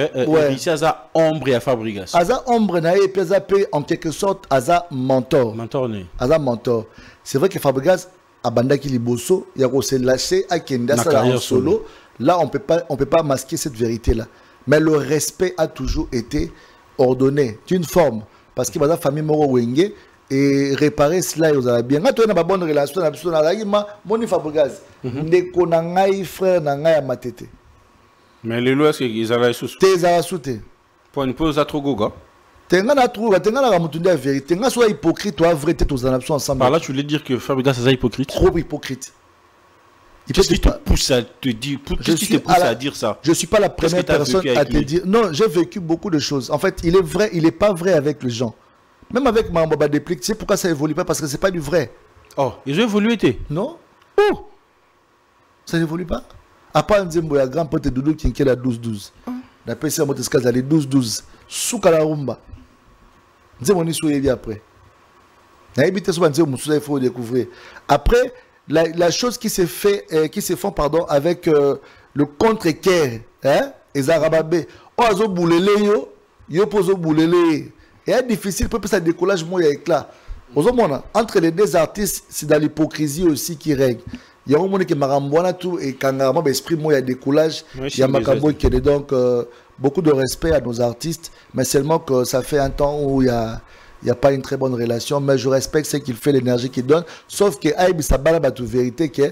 ici à ombre à Fabregas. Aza ombre na et puis en quelque sorte aza mentor. Mentor né. Aza mentor. C'est vrai que Fabregas a bandaki liboso, il y a se lâcher à Kenda ça en solo. Là on peut pas masquer cette vérité là. Mais le respect a toujours été ordonné d'une forme parce que la famille Moro Wenge et réparer cela ils ont bien quand on a pas bonne relation avec son alaïma moni Fabregas ndeko na ngai frère na ngai ya matete mais les lois c'est qu'ils avaient sous tes à souté pour une pause à trop goga tenga na trouva tenga na mutunde la vérité nga soit hypocrite ou vrai tête aux anaptions ensemble par là tu voulais dire que Fabregas est hypocrite trop hypocrite qu'est-ce qui te pousse à te dire qu'est-ce qui te pousse à dire ça je suis pas la première personne à te dire non j'ai vécu beaucoup de choses en fait il est vrai il est pas vrai avec les gens. Même avec Mamba Déplique, c'est pourquoi ça évolue pas parce que c'est pas du vrai. Oh, ils ont évolué, non? Oh, ça n'évolue pas. À part Nzembo, il y a grand pote Doudou qui est à 12-12. La PC à Montescaz, elle est 12-12. Soukala Rumba. Nzembo n'y souillé après. Il faut découvrir. Après, la chose qui se fait, qui se font pardon avec le contre-équerre, hein, les Arababés. Oh, azo boulele yo pozo boulele. Et c'est difficile pour que ça décollage moi éclat. Entre les deux artistes, c'est dans l'hypocrisie aussi qui règne. Il y a un monde qui m'a renvoyé tout et quand on esprit moi il y a décollage, il y a Macabo qui est donc beaucoup de respect à nos artistes, mais seulement que ça fait un temps où il y a pas une très bonne relation, mais je respecte ce qu'il fait, l'énergie qu'il donne, sauf que Aïb ça balade toute vérité que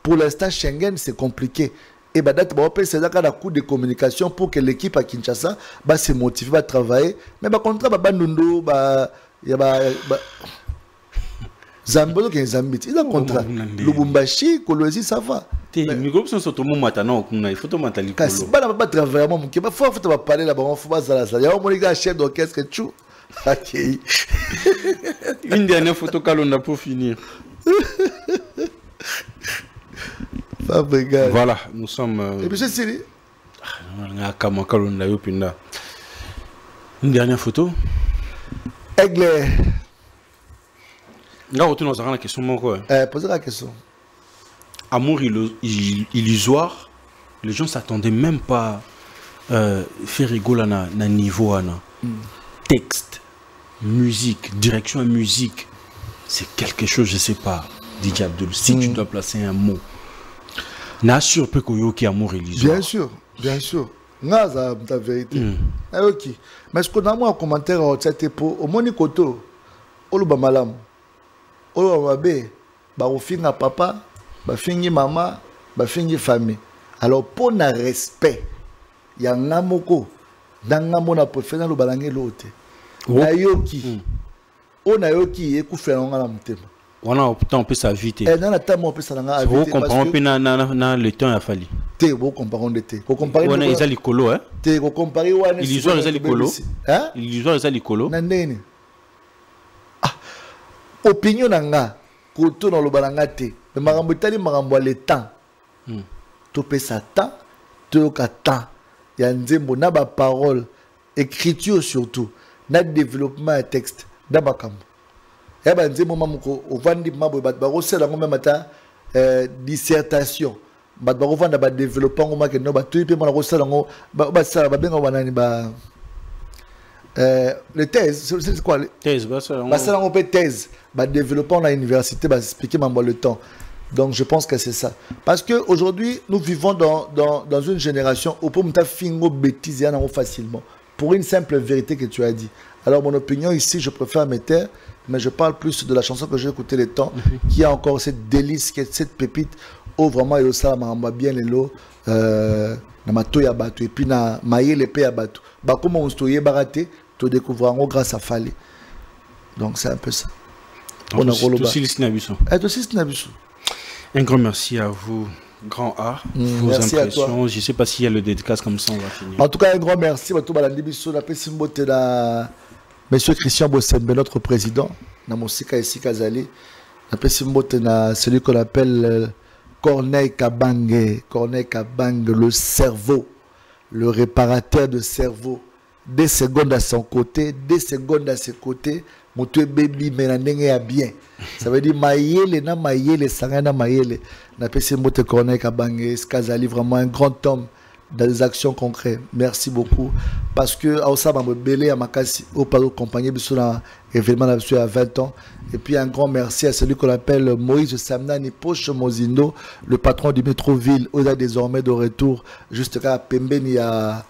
pour l'instant Schengen c'est compliqué. Et bah date c'est un coup de communication pour que l'équipe à Kinshasa se motive à travailler mais bah contrat bah Ndondo bah y a bah Zambolo qui est Zambit il a contrat Lubumbashi Kolwezi ça va mais comme ça surtout mon matin il faut te mentaliser kasi bah pas travailler mon qui bah faut parler là-bas on faut pas ça il y a un gars chef d'orchestre chou OK une dernière photo qu'on a pour finir. Voilà, nous sommes. Et puis c'est Siri. Une dernière photo. Aigle. Là, on retourne dans la question. Posez la question. Amour illusoire. Les gens ne s'attendaient même pas à faire rigoler à niveau. Texte, musique, direction à musique. C'est quelque chose, je ne sais pas, DJ Abdul. Si tu dois placer un mot. N'assure peu qu'il y a amour illusoire. Bien sûr. Naza, ta vérité. Ok. Mais ce qu'on a moi en commentaire, au moins, Koto, oloba malamu oloba mabe bakofinga papa bafingi mama bafingi famille. Alors pour na respect ya ngamoko ndanga na préféré lo balange lote na yoki on a yoki ekufela nga na mutema on a pourtant on peut sa vie dans la table on peut ça nga vous comparez na le temps a fallu te vous comparons de te vous comparer on a les alikolo hein te vous comparer wana illusoire les alikolo hein illusoire les alikolo na ndene opinion nanga ko to na lo balanga te mais makambo tali makambo le temps to pe sa temps to ka temps ya nzembo na ba parole écriture surtout na développement de texte da bakambo ya ba nzembo mamuko ovandi mabo ba rosela ngoma mata dissertation ba rovanda ba développement ngoma ke no ba tuipe mona rosela ngo ba sala ba benga wanani ba les thèses c'est quoi thèse ba sala ngo pe thèse ba développement à l'université ba expliquer mambo le temps. Donc je pense que c'est ça. Parce qu'aujourd'hui, nous vivons dans une génération où pour me fingo bêtises facilement. Pour une simple vérité que tu as dit. Alors mon opinion ici, je préfère me taire, mais je parle plus de la chanson que j'ai écoutée les temps, qui a encore cette délice, cette pépite, où vraiment il y a ça, m'a bien les lots, na mato ya batu, et puis na maye les paix à batu. Bah comment on se baraté, tu découvres grâce à Fali. Donc c'est un peu ça. On a aussi le Sinabiso. Un grand merci à vous, grand A, vos merci impressions. Je ne sais pas s'il y a le dédicace comme ça, on va finir. En tout cas, un grand merci à tout le monde. Monsieur Christian Bossembe, notre président, Namosika ici Kazali. Celui qu'on appelle Corneille Kabange, le cerveau, le réparateur de cerveau. Des secondes à son côté, des secondes à ses côtés. Mon baby menanenge bien. Ça veut dire maïele na maïele sangana maïele. Na pesi mote Corneille Kabange Kazali, vraiment un grand homme dans des actions concrètes. Merci beaucoup parce que Aosa m'a belé à Makasi au paro compagnie sur un événement à 20 ans. Et puis un grand merci à celui qu'on appelle Moïse Samnani Poche Mozindo, le patron du métro-ville, où il a désormais de retour juste à Pembeni à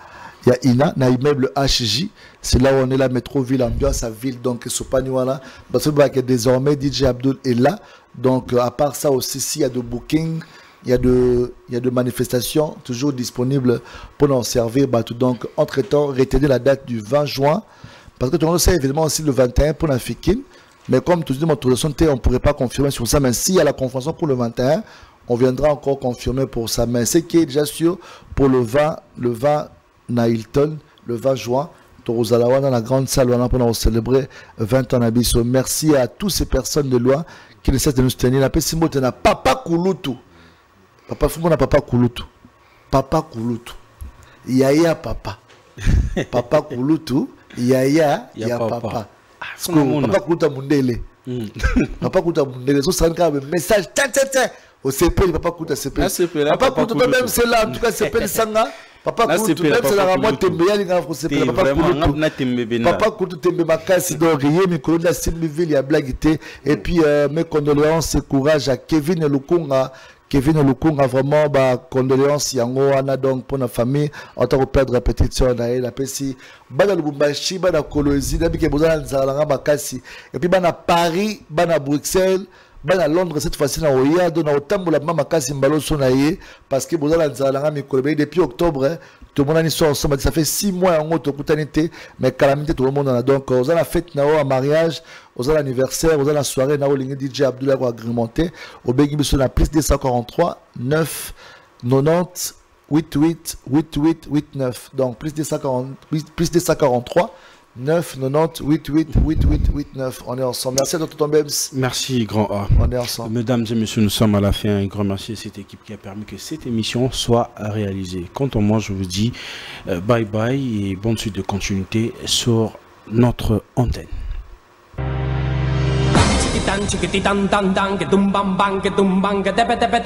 il y a Ina, na immeuble HJ, c'est là où on est la métro-ville, ambiance à ville, donc Sopaniwala. Parce que désormais DJ Abdul est là. Donc à part ça aussi, il y a de booking, il y a de manifestations toujours disponibles pour en servir. Donc entre-temps, retenez la date du 20 juin. Parce que tout le monde sait évidemment aussi le 21 pour la Fikin. Mais comme tu dis, on ne pourrait pas confirmer sur ça. Mais s'il y a la confirmation pour le 21, on viendra encore confirmer pour ça. Mais ce qui est déjà sûr, pour le 20 Nailton, le 20 juin, Torozalawa dans la grande salle pour célébrer 20 ans d'Abisso. Merci à toutes ces personnes de loi qui ne cessent de nous soutenir. La Pessimbo n'a Papa Kouloutou. Papa Fumbo n'a Papa Kouloutou. Papa Kouloutou. Yaya Papa. Papa Kouloutou. Yaya Papa. Papa Kouloutou Mundele. Papa Kouloutou Mundele. Ça c'est un message. Au CP, Papa Kouloutou CP. Papa Kouloutou même c'est là. En tout cas, CP Sanga. Papa Kouloutou, même c'est la ramon tembe ya linga ko sepela Papa Kouloutou. Papa Kouloutou tembe makasi donc rien mikolo na Simbiville ya blagité et puis mes condoléances et courage à Kevin Lukunga. Kevin Lukunga vraiment ba condoléances yango wana donc pour la famille en tant que père de répétition na la pesi bana Lubumbashi bana Kolwezi na bike bozala nzalanga makasi et puis bana Paris bana Bruxelles bana Londres cette fois-ci na oya do na otambola mama kasi mbalo sonaye parce que bozala nzalanga mikolo depuis octobre tout le monde est ensemble ça fait 6 mois en autre coutanité mais calamité tout le monde en a donc aux la fête na au mariage aux anniversaire aux la soirée na au ligne DJ Abdoulaye ko agrémenté au Bengi Biso na plus 243 9 90 88 88 89 donc plus 243 9 90 88 88 89. On est ensemble. Merci à Tonton Bebs. Merci grand A. On est ensemble. Mesdames et messieurs, nous sommes à la fin. Un grand merci à cette équipe qui a permis que cette émission soit réalisée. Quant à moi, je vous dis bye bye et bonne suite de continuité sur notre antenne. Chiquitan chiquititan tan tan que tumban ban que tumban que tepe tepe